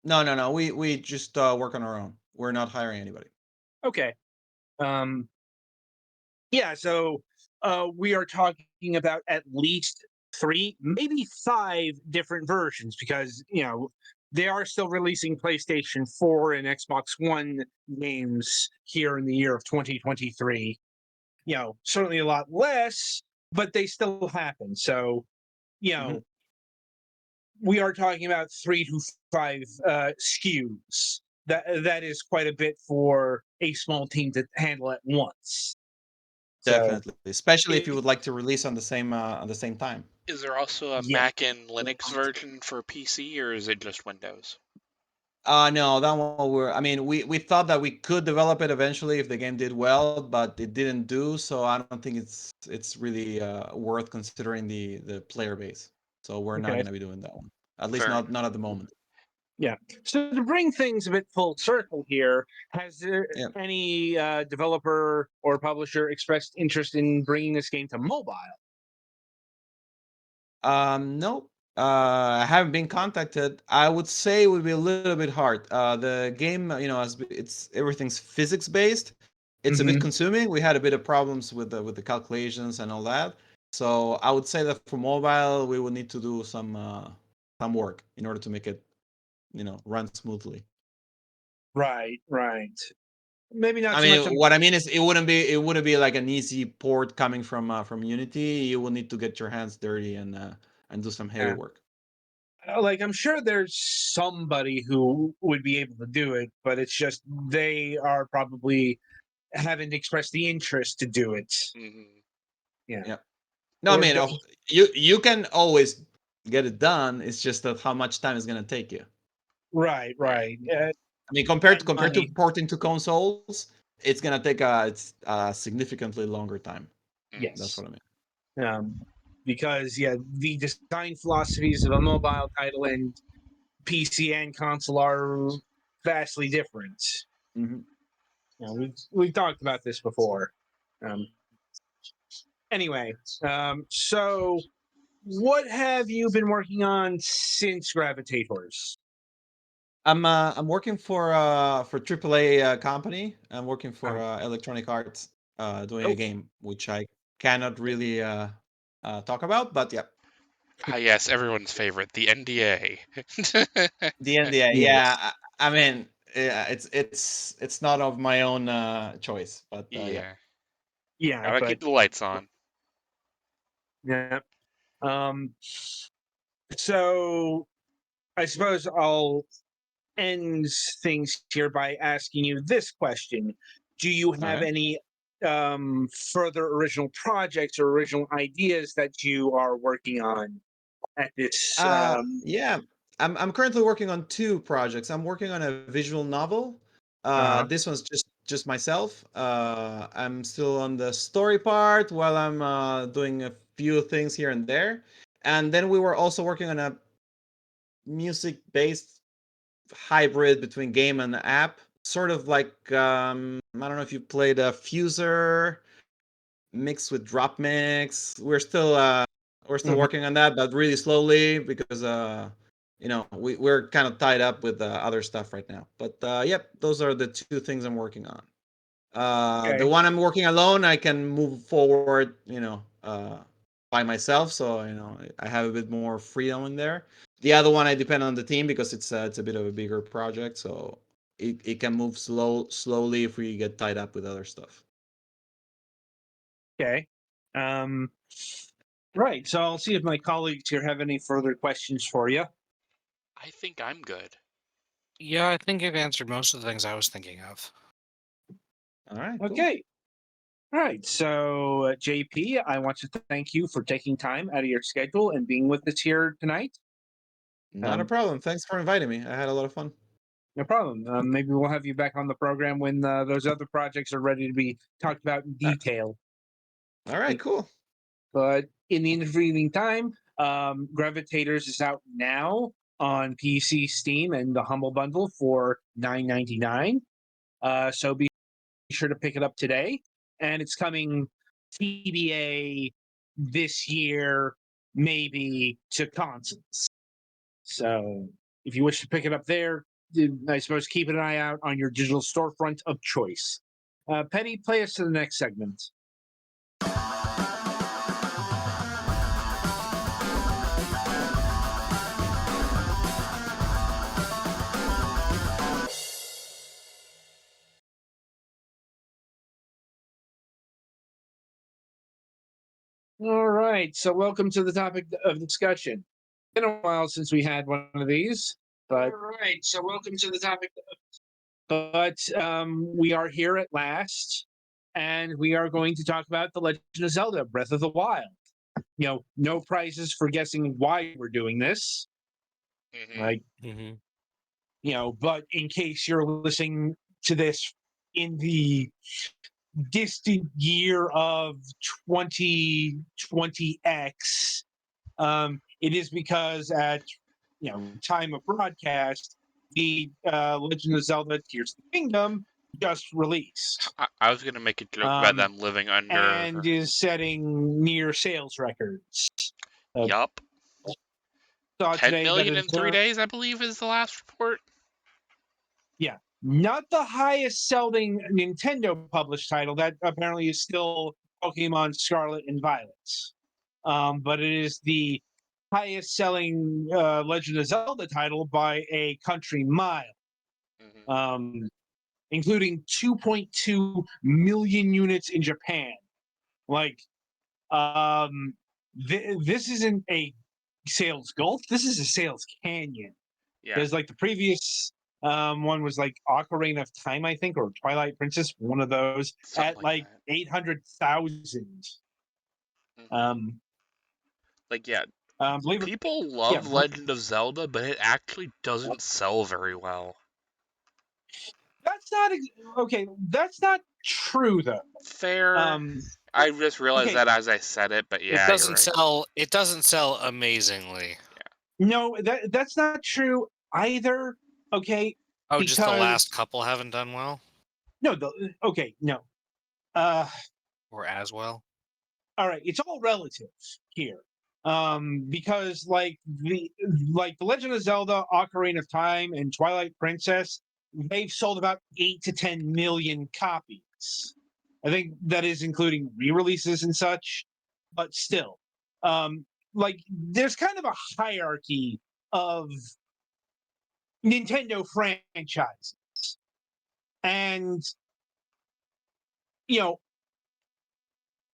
no. We just work on our own. We're not hiring anybody. Okay. Um, yeah, so we are talking about at least three, maybe five different versions because, they are still releasing PlayStation 4 and Xbox One games here in the year of 2023. Certainly a lot less, but they still happen. So, you Mhm. know, we are talking about 3 to 5 SKUs. That is quite a bit for a small team to handle at once. So, Definitely, especially if you it, would like to release on the same time. Is there also a yeah. Mac and Linux version for PC, or is it just Windows? No, that one I mean, we thought that we could develop it eventually if the game did well, but it didn't do. So I don't think it's really worth considering the player base. So we're not Okay. gonna be doing that one. At least Fair not enough. not at the moment. Yeah. So to bring things a bit full circle here, has there Yeah. any developer or publisher expressed interest in bringing this game to mobile? No. I haven't been contacted. I would say it would be a little bit hard. The game, it's everything's physics based. It's a bit Mm-hmm. consuming. We had a bit of problems with the calculations and all that. So I would say that for mobile, we would need to do some work in order to make it, run smoothly. Right. Right. Maybe not I so much mean, on. what I mean is, it wouldn't be like an easy port coming from Unity. You will need to get your hands dirty and do some heavy work. Like I'm sure there's somebody who would be able to do it, but it's just they are probably haven't expressed the interest to do it. Hmm. Yeah. Yeah. No, I Or mean, you can always get it done. It's just that how much time is gonna take you. right, Right. right. I mean, compared to And compared to money. porting to consoles, it's gonna take a significantly longer time. Hmm. That's Yes. what I mean. Because the design philosophies of a mobile title and PC and console are vastly different. Hmm. We've talked about this before. Um, anyway, so what have you been working on since Gravitators? I'm working for AAA company. I'm working for Oh, Electronic Arts, doing a oh, game which I cannot really talk about, but yeah. Ah, yes, everyone's favorite, the NDA. The NDA, yeah. yes, I mean, yeah, it's not of my own choice, but yeah. Yeah, yeah, gotta but keep the lights on. yeah. Um, so I suppose I'll end things here by asking you this question: do you have Okay. any further original projects or original ideas that you are working on at this? Yeah. I'm currently working on two projects. I'm working on a visual novel. Uh-huh. This one's just myself. I'm still on the story part while I'm doing a few things here and there. And then we were also working on a music-based hybrid between game and app, sort of like I don't know if you played a Fuser mixed with Drop Mix. We're still Mhm. working on that, but really slowly because we're kind of tied up with other stuff right now. But yep, those are the two things I'm working on. The Okay. one I'm working alone, I can move forward, by myself, so I have a bit more freedom in there. The other one, I depend on the team because it's a bit of a bigger project, so it can move slowly if we get tied up with other stuff. Okay. Right. So I'll see if my colleagues here have any further questions for you. I think I'm good. Yeah, I think you've answered most of the things I was thinking of. All right. Cool. Okay. All right. So, JP, I want to thank you for taking time out of your schedule and being with us here tonight. Not a problem. Thanks for inviting me. I had a lot of fun. No problem. Maybe we'll have you back on the program when those other projects are ready to be talked about in detail. All right. Cool. But in the intervening time, Gravitators is out now on PC, Steam, and the Humble Bundle for $9.99. So be sure to pick it up today. And it's coming TBA this year, maybe to consoles. So if you wish to pick it up there, I suppose keep an eye out on your digital storefront of choice. Penny, play us to the next segment. All right, so welcome to the topic of discussion. Been a while since we had one of these, but all right, so welcome to the topic. But we are here at last, and we are going to talk about The Legend of Zelda: Breath of the Wild. No prizes for guessing why we're doing this, Mhm. right? But in case you're listening to this in the distant year of 2020X, it is because at time of broadcast, the Legend of Zelda: Tears of the Kingdom just released, I was gonna make a joke about them living and under. is setting near sales records. Yup. Saw 10 today that million it in 3 days, I believe, is the last report. not the highest selling Nintendo published title. That apparently is still Pokemon Scarlet and Violet. But it is the highest selling Legend of Zelda title by a country mile, Mhm. including 2.2 million units in Japan. Like, this isn't a sales gulf. This is a sales canyon. Yeah. Because like the previous one was like Ocarina of Time, I think, or Twilight Princess, one of those, Something at like like that. 800,000. Mhm. Like, yeah, Believe it, people yeah, love Legend of Zelda, but it actually doesn't sell very well. that's not okay. That's not true though. Fair. I just realized Okay, that as I said it, but It yeah, you're doesn't right. sell. It doesn't sell amazingly. no, that's not true either. Okay, Oh, just the last because couple haven't done well, no, no. Uh, or as well. all right, it's all relative here. Because the Legend of Zelda, Ocarina of Time, and Twilight Princess, they've sold about 8 to 10 million copies. I think that is including re-releases and such, but still, there's kind of a hierarchy of Nintendo franchises, and you know,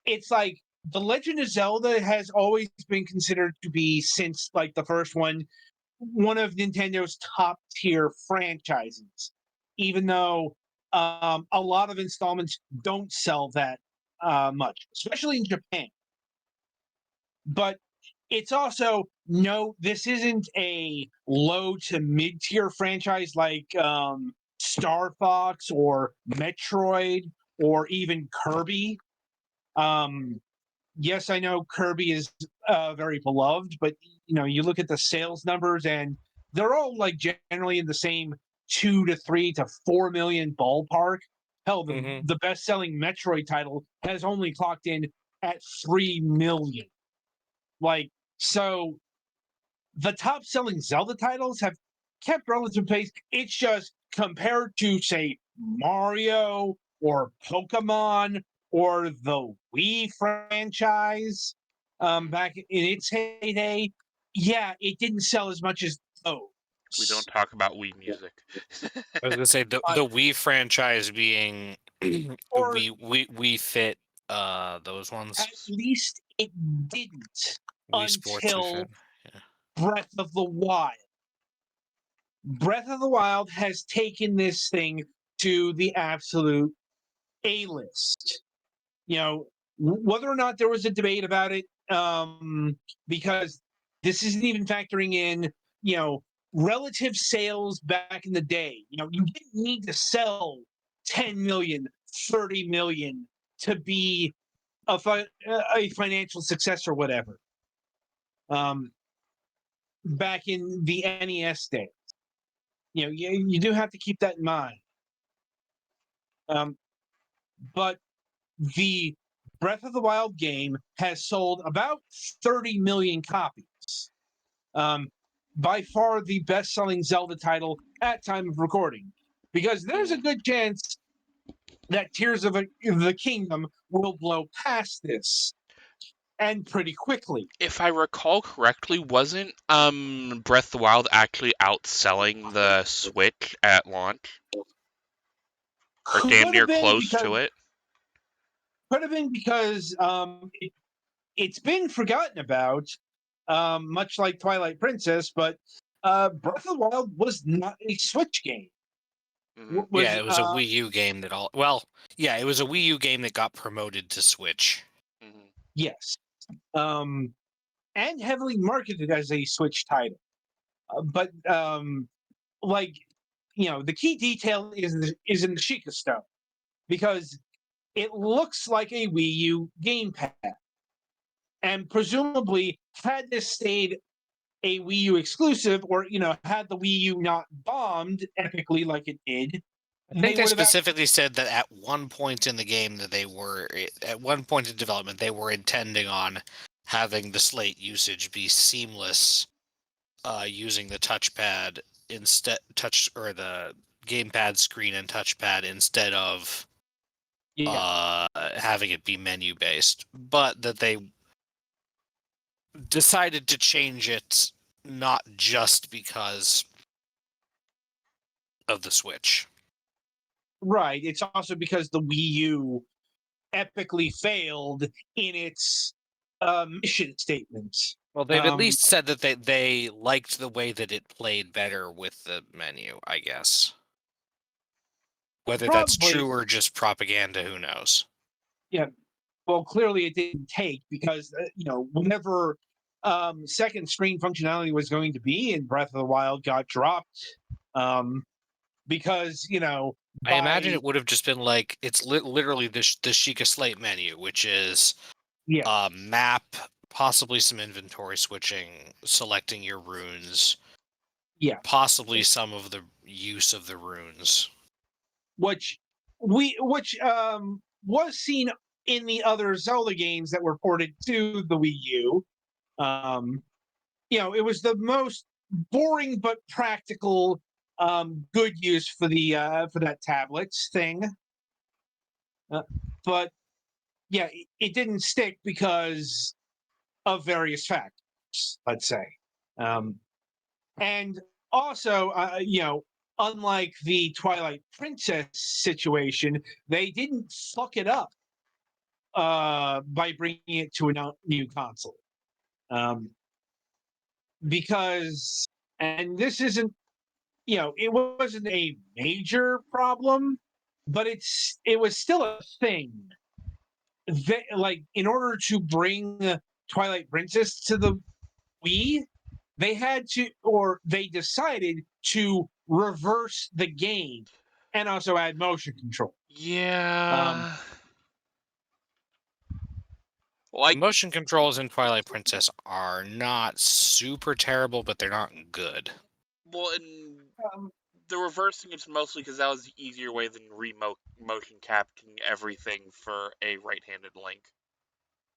it's like the Legend of Zelda has always been considered to be, since like the first one of Nintendo's top tier franchises, even though a lot of installments don't sell that much, especially in Japan. But it's also no, this isn't a low to mid tier franchise like Star Fox or Metroid or even Kirby. Um, yes, I know Kirby is very beloved, but you look at the sales numbers and they're all like generally in the same 2 to 3 to 4 million ballpark. Hell, the best-selling Metroid title has only clocked in at 3 million. Like, so the top-selling Zelda titles have kept relative pace. It's just compared to, say, Mario or Pokemon or the Wii franchise back in its heyday. Yeah, it didn't sell as much as those. We don't talk about Wii music. I was gonna say the Wii franchise being Or we fit those ones. at least it didn't Wii Sports we until fit. Yeah. Breath of the Wild. Breath of the Wild has taken this thing to the absolute A-list. Whether or not there was a debate about it, because this isn't even factoring in, relative sales back in the day. You didn't need to sell 10 million, 30 million to be a financial success or whatever. Back in the NES days. You do have to keep that in mind. But the Breath of the Wild game has sold about 30 million copies. By far the best-selling Zelda title at time of recording, because there's a good chance that Tears of the Kingdom will blow past this, and pretty quickly. If I recall correctly, wasn't Breath of the Wild actually outselling the Switch at launch? Or damn near close to it? Could have been because it's been forgotten about, much like Twilight Princess, but Breath of the Wild was not a Switch game. Yeah, it was a Wii U game that all. Well, yeah, it was a Wii U game that got promoted to Switch. Yes, and heavily marketed as a Switch title, but like the key detail is in the Sheikah Stone, because it looks like a Wii U gamepad, and presumably had this stayed a Wii U exclusive, or had the Wii U not bombed epically like it did, I think they specifically said that at one point in the game that at one point in development, they were intending on having the slate usage be seamless, using the touchpad instead, or the gamepad screen and touchpad instead of having it be menu based, but that they decided to change it not just because of the Switch. Right. It's also because the Wii U epically failed in its mission statements. Well, they've at least said that they liked the way that it played better with the menu, I guess. Whether that's true or just propaganda, who knows? Yeah. Well, clearly it didn't take, because, whenever second screen functionality was going to be in Breath of the Wild got dropped, because, I imagine it would have just been like, it's literally the Sheikah Slate menu, which is map, possibly some inventory switching, selecting your runes, possibly some of the use of the runes, which was seen in the other Zelda games that were ported to the Wii U. It was the most boring but practical good use for that tablets thing. But yeah, it didn't stick because of various factors, let's say. And also, unlike the Twilight Princess situation, they didn't fuck it up by bringing it to a new console. Because, and this isn't, it wasn't a major problem, but it was still a thing. Like, in order to bring Twilight Princess to the Wii, they decided to reverse the game and also add motion control. Yeah. Like, Motion controls in Twilight Princess are not super terrible, but they're not good. well, and Um, the reversing it's mostly because that was the easier way than motion capturing everything for a right-handed Link.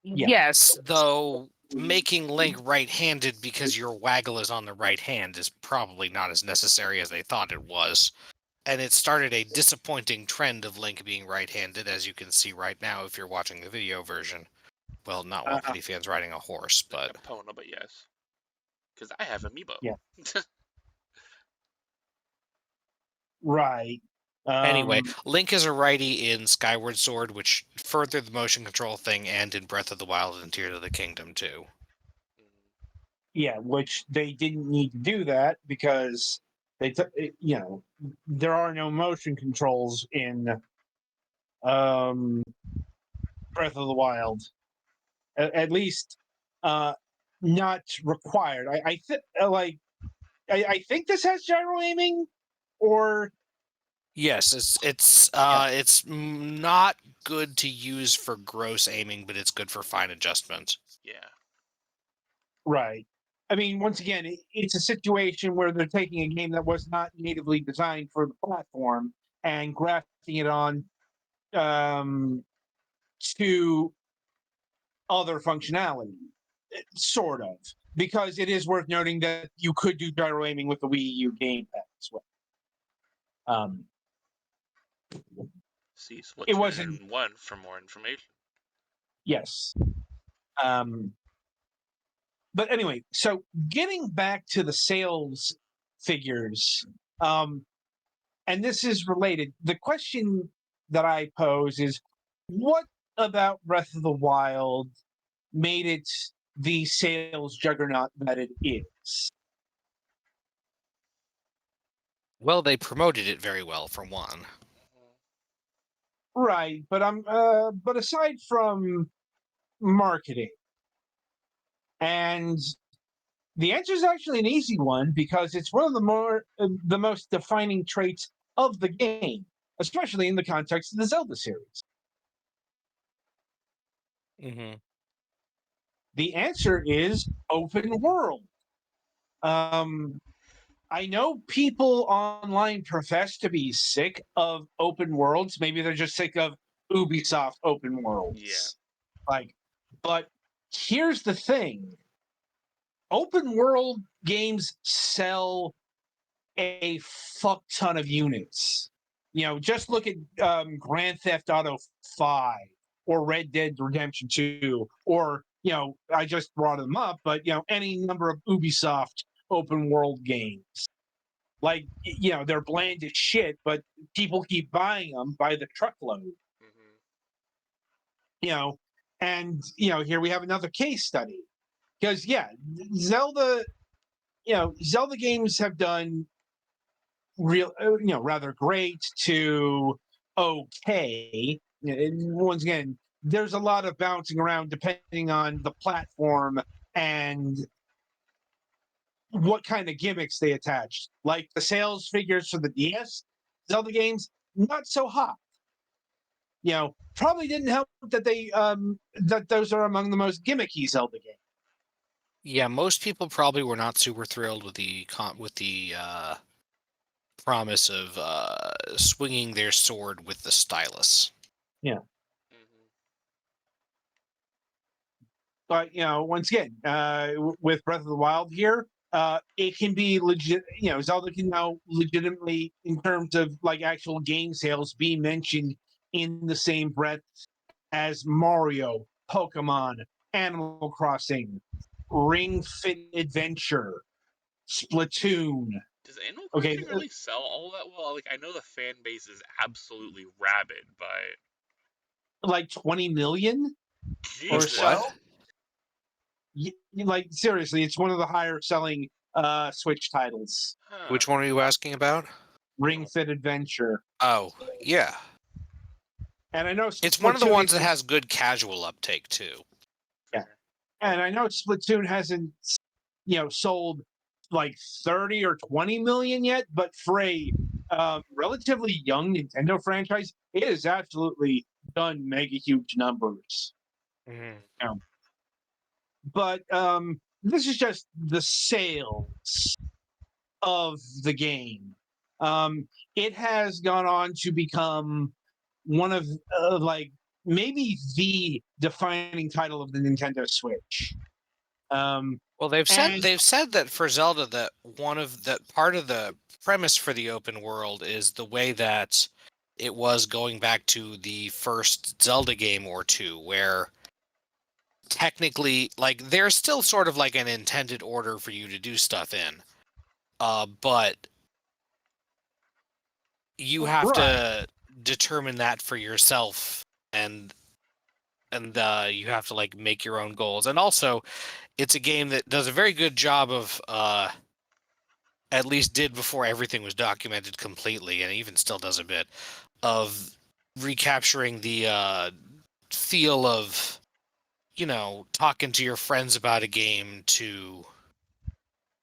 Yeah. Yes, though making Link right-handed because your waggle is on the right hand is probably not as necessary as they thought it was. And it started a disappointing trend of Link being right-handed, as you can see right now if you're watching the video version. Well, not while Petty Fan's riding a horse, but... Epona, but yes. Because I have Amiibo. Yeah. Right. Anyway, Link is a righty in Skyward Sword, which furthered the motion control thing, and in Breath of the Wild and Tears of the Kingdom, too. Yeah, which they didn't need to do that because there are no motion controls in Breath of the Wild. At least, not required. I think this has gyro aiming, or Yes, it's not good to use for gross aiming, but it's good for fine adjustment. Yeah. right. I mean, once again, it's a situation where they're taking a game that was not natively designed for the platform and grafting it on to other functionality, sort of. Because it is worth noting that you could do gyro aiming with the Wii U gamepad as well. See It wasn't. Splatoon 1 for more information. Yes. But anyway, so getting back to the sales figures, and this is related. The question that I pose is, what about Breath of the Wild made it the sales juggernaut that it is? Well, they promoted it very well, for one. Right, but aside from marketing, and the answer is actually an easy one because it's one of the most defining traits of the game, especially in the context of the Zelda series. Mm-hmm. The answer is open world. I know people online profess to be sick of open worlds. Maybe they're just sick of Ubisoft open worlds. Yeah. But here's the thing: open world games sell a fuck ton of units. Just look at Grand Theft Auto 5 or Red Dead Redemption 2, or I just brought them up, but any number of Ubisoft open world games. They're bland as shit, but people keep buying them by the truckload. Mm-hmm. And here we have another case study because Zelda Zelda games have done rather great to okay. And once again, there's a lot of bouncing around depending on the platform and what kind of gimmicks they attach. Like the sales figures for the DS Zelda games, not so hot. Probably didn't help that that those are among the most gimmicky Zelda games. Yeah, most people probably were not super thrilled with the promise of swinging their sword with the stylus. Yeah. Mm-hmm. But once again, with Breath of the Wild here, it can be legit. Zelda can now legitimately, in terms of like actual game sales, be mentioned in the same breath as Mario, Pokemon, Animal Crossing, Ring Fit Adventure, Splatoon. Does Animal Okay, Crossing really sell all that well? Like, I know the fan base is absolutely rabid, but like 20 million or Jesus. so. Like seriously, it's one of the higher selling Switch titles. Huh. Which one are you asking about? Ring Fit Adventure. Oh, yeah. And I know It's one of the Splatoon ones that isn't- has good casual uptake, too. Yeah. And I know Splatoon hasn't sold like 30 or 20 million yet, but for a relatively young Nintendo franchise, it has absolutely done mega huge numbers. Mm-hmm. but this is just the sales of the game. It has gone on to become one of like maybe the defining title of the Nintendo Switch. Well, they've and said that for Zelda, that part of the premise for the open world is the way that it was going back to the first Zelda game or two, where technically, like, there's still sort of like an intended order for you to do stuff in, but you have right, to determine that for yourself, and you have to like make your own goals. And also, it's a game that does a very good job of at least did before everything was documented completely, and even still does a bit of recapturing the feel of, talking to your friends about a game to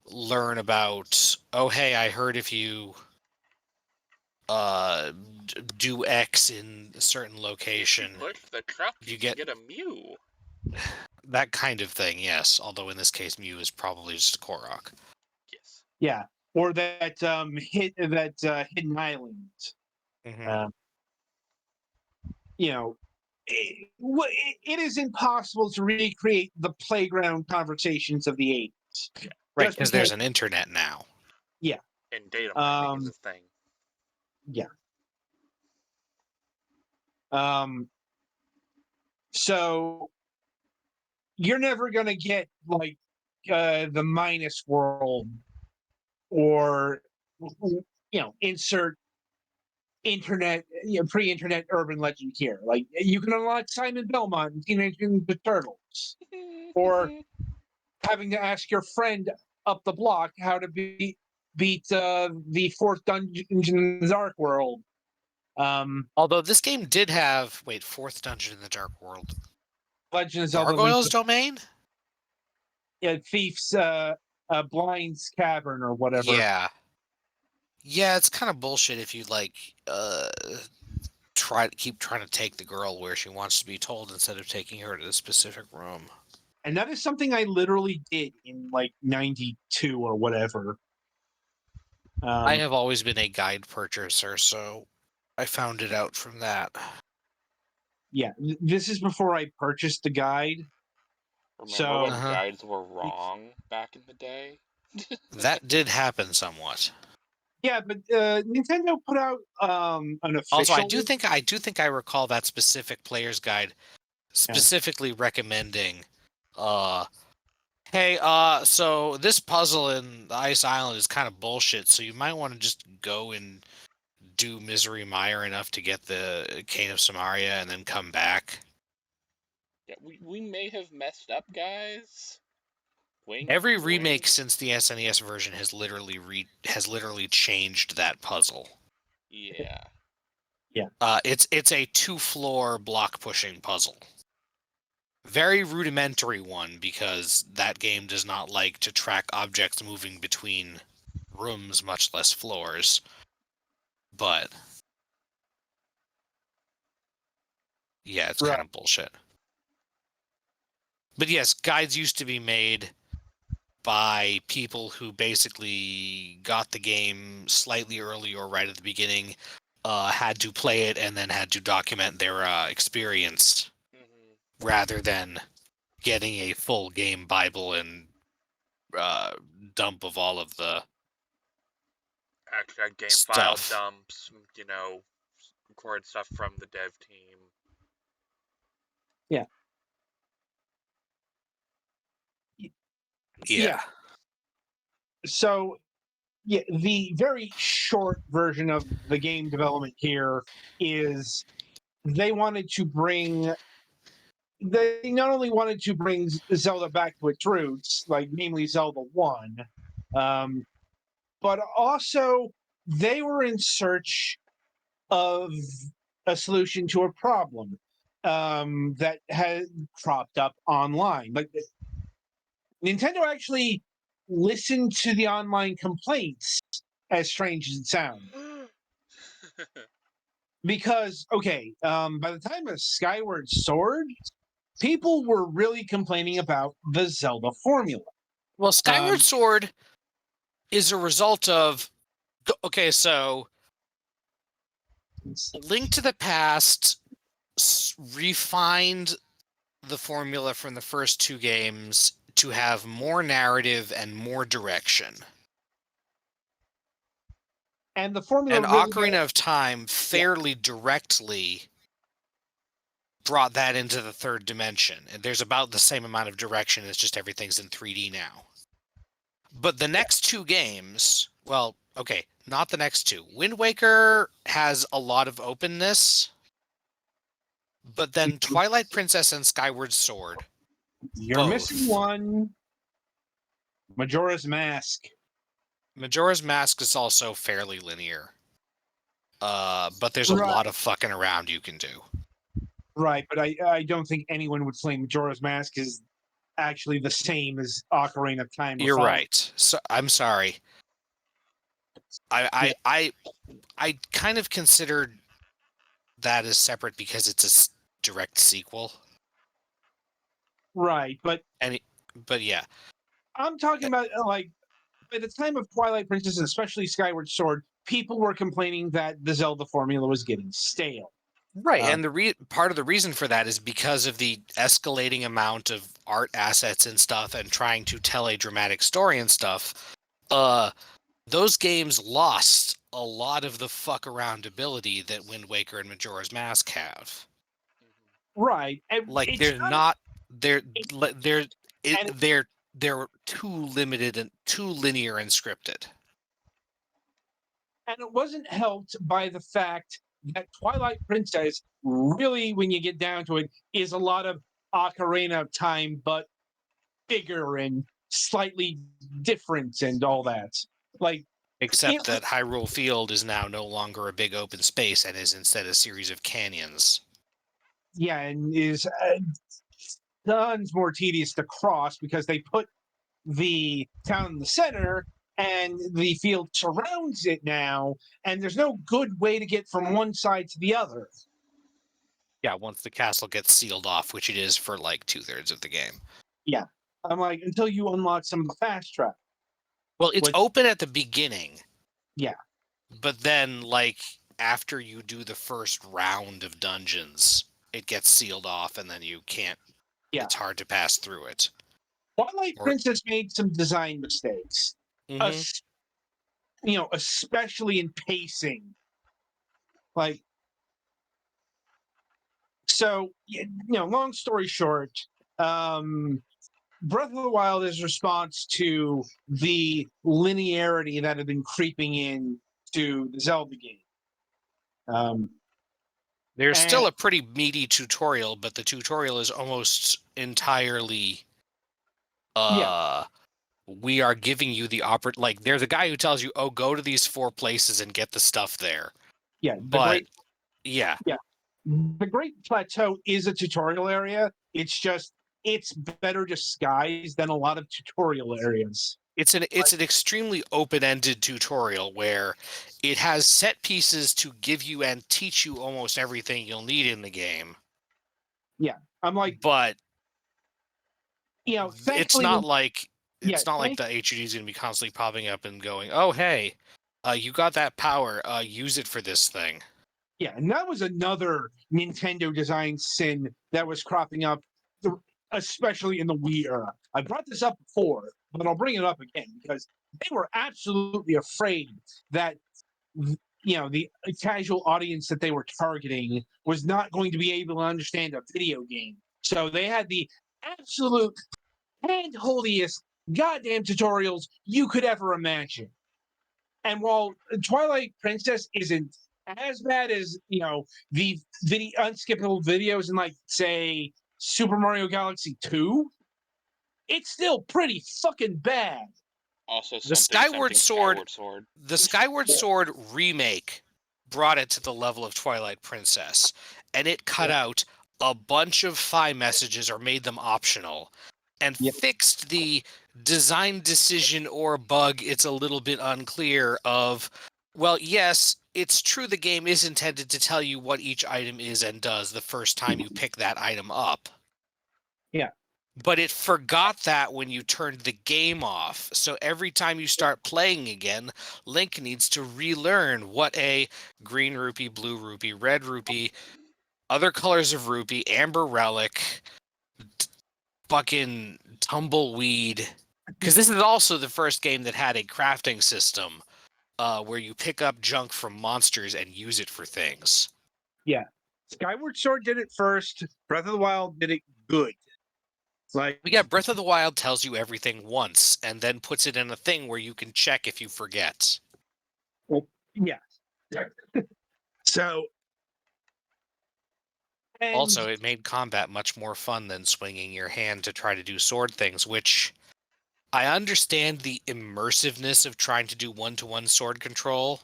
learn about, oh hey, I heard if you do X in a certain location, Push the truck, you you can get get a Mew. that kind of thing. Yes, although in this case Mew is probably just a Korok. Yes. yeah, or that hidden island. Mm-hmm. Um, it is impossible to recreate the playground conversations of the 80s. Right, Just because because, there's an internet now. yeah, And data mining is um, a thing. yeah. So you're never gonna get like the minus world, or insert internet, pre-internet urban legend here. Like, you can unlock Simon Belmont and Teenage Mutant Ninja Turtles, or having to ask your friend up the block how to beat the fourth dungeon in the Dark World. Although this game did have fourth dungeon in the Dark World, Legend of Zelda Link, Gargoyle's Domain. Thief's Blind's Cavern or whatever. Yeah, it's kind of bullshit if you like keep trying to take the girl where she wants to be told instead of taking her to the specific room. And that is something I literally did in like 92 or whatever. I have always been a guide purchaser, so I found it out from that. Yeah, this is before I purchased the guide. Remember when Uh-huh. guides were wrong back in the day? That did happen somewhat. Yeah, but Nintendo put out an official. Also, I do think I recall that specific player's guide specifically recommending, hey, so this puzzle in the Ice Island is kind of bullshit, so you might want to just go and do Misery Mire enough to get the Cane of Samaria and then come back. Yeah, we may have messed up, guys. Wink, Every wink. remake since the SNES version has literally changed that puzzle. Yeah. It's a 2-floor block pushing puzzle. Very rudimentary one, because that game does not like to track objects moving between rooms, much less floors. But yeah, it's kind of bullshit. But yes, guides used to be made by people who basically got the game slightly early or right at the beginning, had to play it, and then had to document their experience, rather than getting a full game Bible and dump of all of the Extra game stuff. file dumps, record stuff from the dev team. Yeah. So, yeah, the very short version of the game development here is they not only wanted to bring Zelda back to its roots, like namely Zelda 1, but also they were in search of a solution to a problem that had cropped up online. Like, Nintendo actually listened to the online complaints, as strange as it sounds. Because, okay, by the time of Skyward Sword, people were really complaining about the Zelda formula. Well, Skyward Sword is a result of. Okay, so Link to the Past refined the formula from the first two games to have more narrative and more direction. And the formula And really Ocarina of Time fairly directly brought that into the third dimension. And there's about the same amount of direction, it's just everything's in 3D now. But the next two games, well, okay, not the next two. Wind Waker has a lot of openness, but then Twilight Princess and Skyward Sword. You're missing one. Majora's Mask. Majora's Mask is also fairly linear. But there's a lot of fucking around you can do. Right, but I don't think anyone would claim Majora's Mask is actually the same as Ocarina of Time. You're right. So I'm sorry. I kind of considered that as separate because it's a direct sequel. Right, but yeah. I'm talking about like by the time of Twilight Princess, and especially Skyward Sword, people were complaining that the Zelda formula was getting stale. Right, and the part of the reason for that is because of the escalating amount of art assets and stuff, and trying to tell a dramatic story and stuff. Those games lost a lot of the fuck around ability that Wind Waker and Majora's Mask have. Right, like they're too limited and too linear and scripted. And it wasn't helped by the fact that Twilight Princess really, when you get down to it, is a lot of Ocarina of Time, but bigger and slightly different and all that. Like, except that Hyrule Field is now no longer a big open space and is instead a series of canyons. Yeah, and is tons more tedious to cross because they put the town in the center and the field surrounds it now, and there's no good way to get from one side to the other. Yeah, once the castle gets sealed off, which it is for like 2/3 of the game. Yeah. I'm like, until you unlock some of the fast track. Well, it's open at the beginning. Yeah. But then, like, after you do the first round of dungeons, it gets sealed off and then you can't. Yeah. It's hard to pass through it. Twilight Princess made some design mistakes. Especially in pacing. Like, so, long story short, Breath of the Wild is response to the linearity that had been creeping in to the Zelda game. There's still a pretty meaty tutorial, but the tutorial is almost entirely we are giving you the like there's a guy who tells you, oh, go to these 4 places and get the stuff there. Yeah, the Great Plateau is a tutorial area. It's better disguised than a lot of tutorial areas. It's an extremely open-ended tutorial where it has set pieces to give you and teach you almost everything you'll need in the game. Yeah, I'm like, but it's not like the HUD is going to be constantly popping up and going, "Oh, hey, you got that power. Use it for this thing." Yeah, and that was another Nintendo design sin that was cropping up, especially in the Wii era. I brought this up before, but I'll bring it up again because they were absolutely afraid that the casual audience that they were targeting was not going to be able to understand a video game. So they had the absolute hand-holdiest goddamn tutorials you could ever imagine. And while Twilight Princess isn't as bad as the unskippable videos in, like, say, Super Mario Galaxy 2, it's still pretty fucking bad. Also, the Skyward Sword remake brought it to the level of Twilight Princess, and it cut out a bunch of FI messages or made them optional, and fixed the design decision or bug. It's a little bit unclear of, well, yes, it's true the game is intended to tell you what each item is and does the first time you pick that item up. Yeah. But it forgot that when you turned the game off. So every time you start playing again, Link needs to relearn what a green rupee, blue rupee, red rupee, other colors of rupee, amber relic, fucking tumbleweed. Because this is also the first game that had a crafting system where you pick up junk from monsters and use it for things. Yeah. Skyward Sword did it first. Breath of the Wild did it good. Like, But yeah, Breath of the Wild tells you everything once and then puts it in a thing where you can check if you forget. well, yeah. So, and Also, it made combat much more fun than swinging your hand to try to do sword things, which I understand the immersiveness of trying to do one-to-one sword control.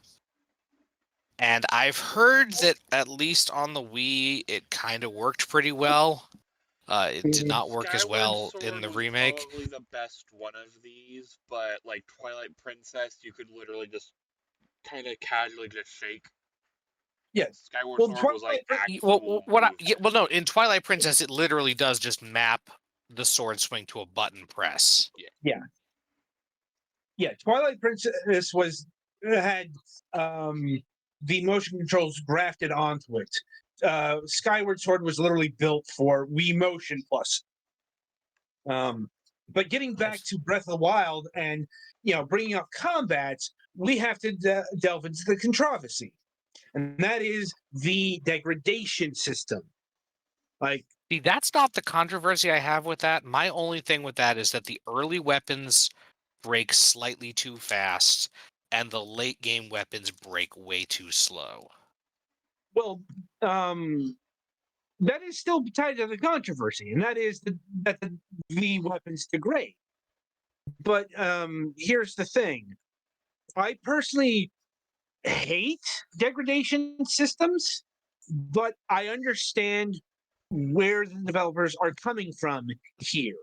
And I've heard that at least on the Wii, it kind of worked pretty well. It did not work as Skyward well in Sword the was remake. probably the best one of these, but like Twilight Princess, you could literally just kind of casually just shake. yeah. Skyward Well, Sword was like Well, actual movement. no, in Twilight Princess, it literally does just map the sword swing to a button press. Yeah. Twilight Princess had the motion controls grafted onto it. Skyward Sword was literally built for Wii Motion Plus. But getting back to Breath of the Wild and bringing up combat, we have to delve into the controversy, and that is the degradation system. Like, See, that's not the controversy I have with that. My only thing with that is that the early weapons break slightly too fast, and the late game weapons break way too slow. well, that is still tied to the controversy, and that is that the weapons degrade. But here's the thing: I personally hate degradation systems, but I understand where the developers are coming from here.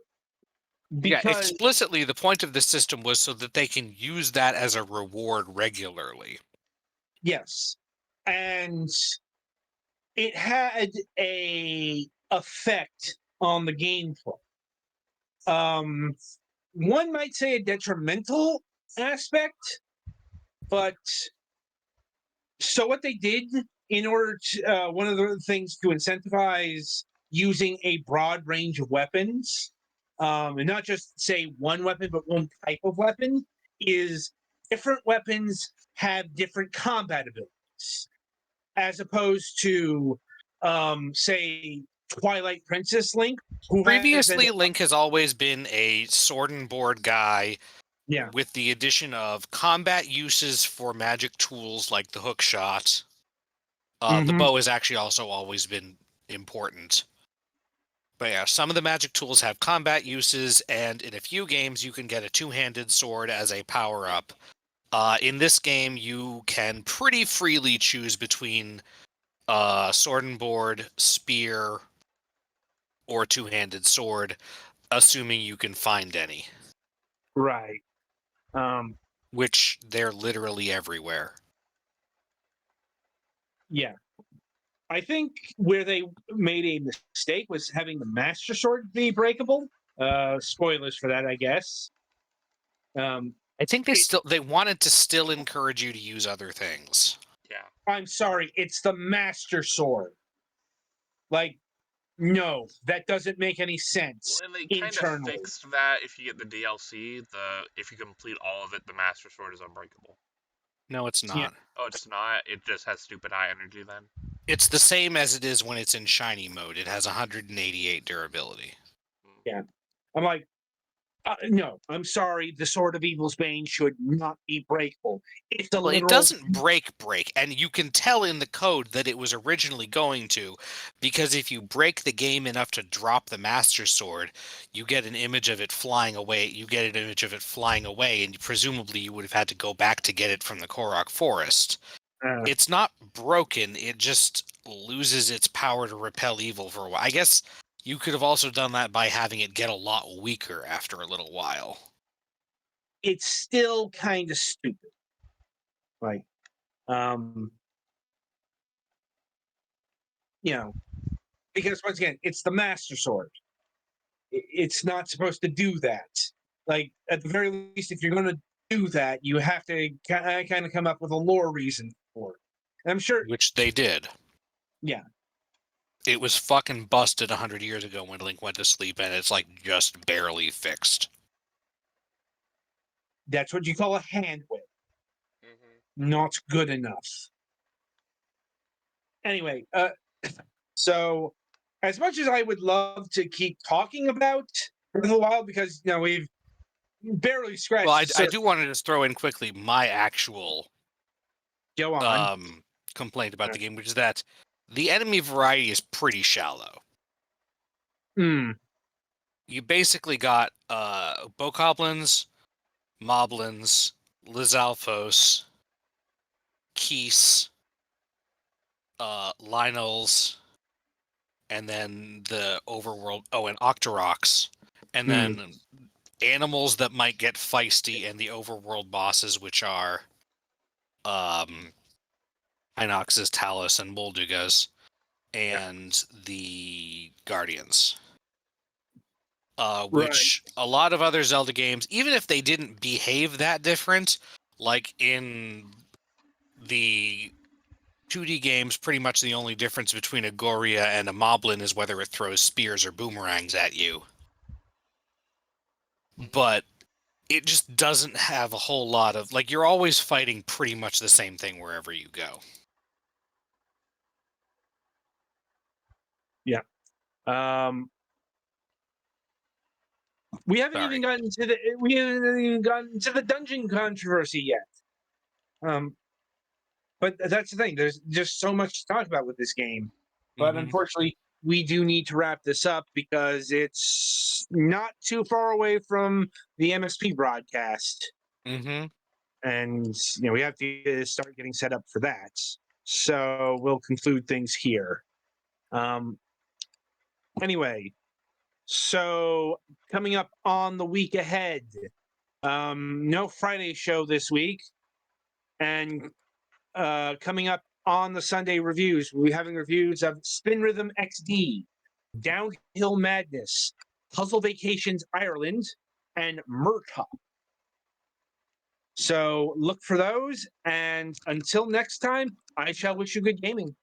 Yeah, Because explicitly, the point of the system was so that they can use that as a reward regularly. yes, and it had a effect on the gameplay. Um, one might say a detrimental aspect, but so what they did in order to one of the things to incentivize using a broad range of weapons, and not just say one weapon, but one type of weapon, is different weapons have different combat abilities, as opposed to, say, Twilight Princess Link, who has an Previously, Link has always been a sword and board guy yeah, with the addition of combat uses for magic tools like the hook shot. The bow has actually also always been important. But yeah, some of the magic tools have combat uses, and in a few games, you can get a two-handed sword as a power-up. In this game, you can pretty freely choose between sword and board, spear, or two-handed sword, assuming you can find any, right. which they're literally everywhere. Yeah. I think where they made a mistake was having the Master Sword be breakable. Spoilers for that, I guess. I think they wanted to still encourage you to use other things. Yeah. I'm sorry, it's the Master Sword. Like, no, that doesn't make any sense Well, and they kind of internally. fixed that if you get the DLC. If you complete all of it, the Master Sword is unbreakable. No, it's Yeah. not. Oh, it's not. It just has stupid high energy then. It's the same as it is when it's in shiny mode. It has 188 durability. Yeah. I'm like, no, I'm sorry. The Sword of Evil's Bane should not be breakable. It's a Well, it literal. doesn't break, and you can tell in the code that it was originally going to, because if you break the game enough to drop the Master Sword, you get an image of it flying away. You get an image of it flying away, and presumably you would have had to go back to get it from the Korok Forest. It's not broken, it just loses its power to repel evil for a while. I guess you could have also done that by having it get a lot weaker after a little while. It's still kind of stupid. Like, um, because once again, it's the Master Sword. it's not supposed to do that. Like, at the very least, if you're going to do that, you have to kind of come up with a lore reason for it. And I'm sure, which they did. yeah, It was fucking busted 100 years ago when Link went to sleep, and it's like just barely fixed. that's what you call a hand whip. Mm-hmm. Not good enough. Anyway, so as much as I would love to keep talking about Breath of the Wild, because we've barely scratched Well, the I surface. do want to just throw in quickly my actual Go on. complaint about the game, which is that the enemy variety is pretty shallow. Hmm. You basically got bokoblins, moblins, Lizalfos, Keese, Lynels, and then the overworld. Oh, and Octoroks, and then animals that might get feisty, and the overworld bosses, which are Hinox's Talus and Moldugas, and the Guardians. Right. Which a lot of other Zelda games, even if they didn't behave that different, like in the 2D games, pretty much the only difference between a Goria and a Moblin is whether it throws spears or boomerangs at you. But it just doesn't have a whole lot of, like, you're always fighting pretty much the same thing wherever you go. Yeah. We haven't Sorry. even gotten to the dungeon controversy yet. But that's the thing. There's just so much to talk about with this game. But Mhm. unfortunately, we do need to wrap this up because it's not too far away from the MSP broadcast. Mhm. And we have to start getting set up for that. So we'll conclude things here. Anyway, so coming up on the week ahead, no Friday show this week, and coming up on the Sunday reviews, we'll be having reviews of Spin Rhythm XD, Downhill Madness, Puzzle Vacations Ireland, and Murkoff. So look for those, and until next time, I shall wish you good gaming.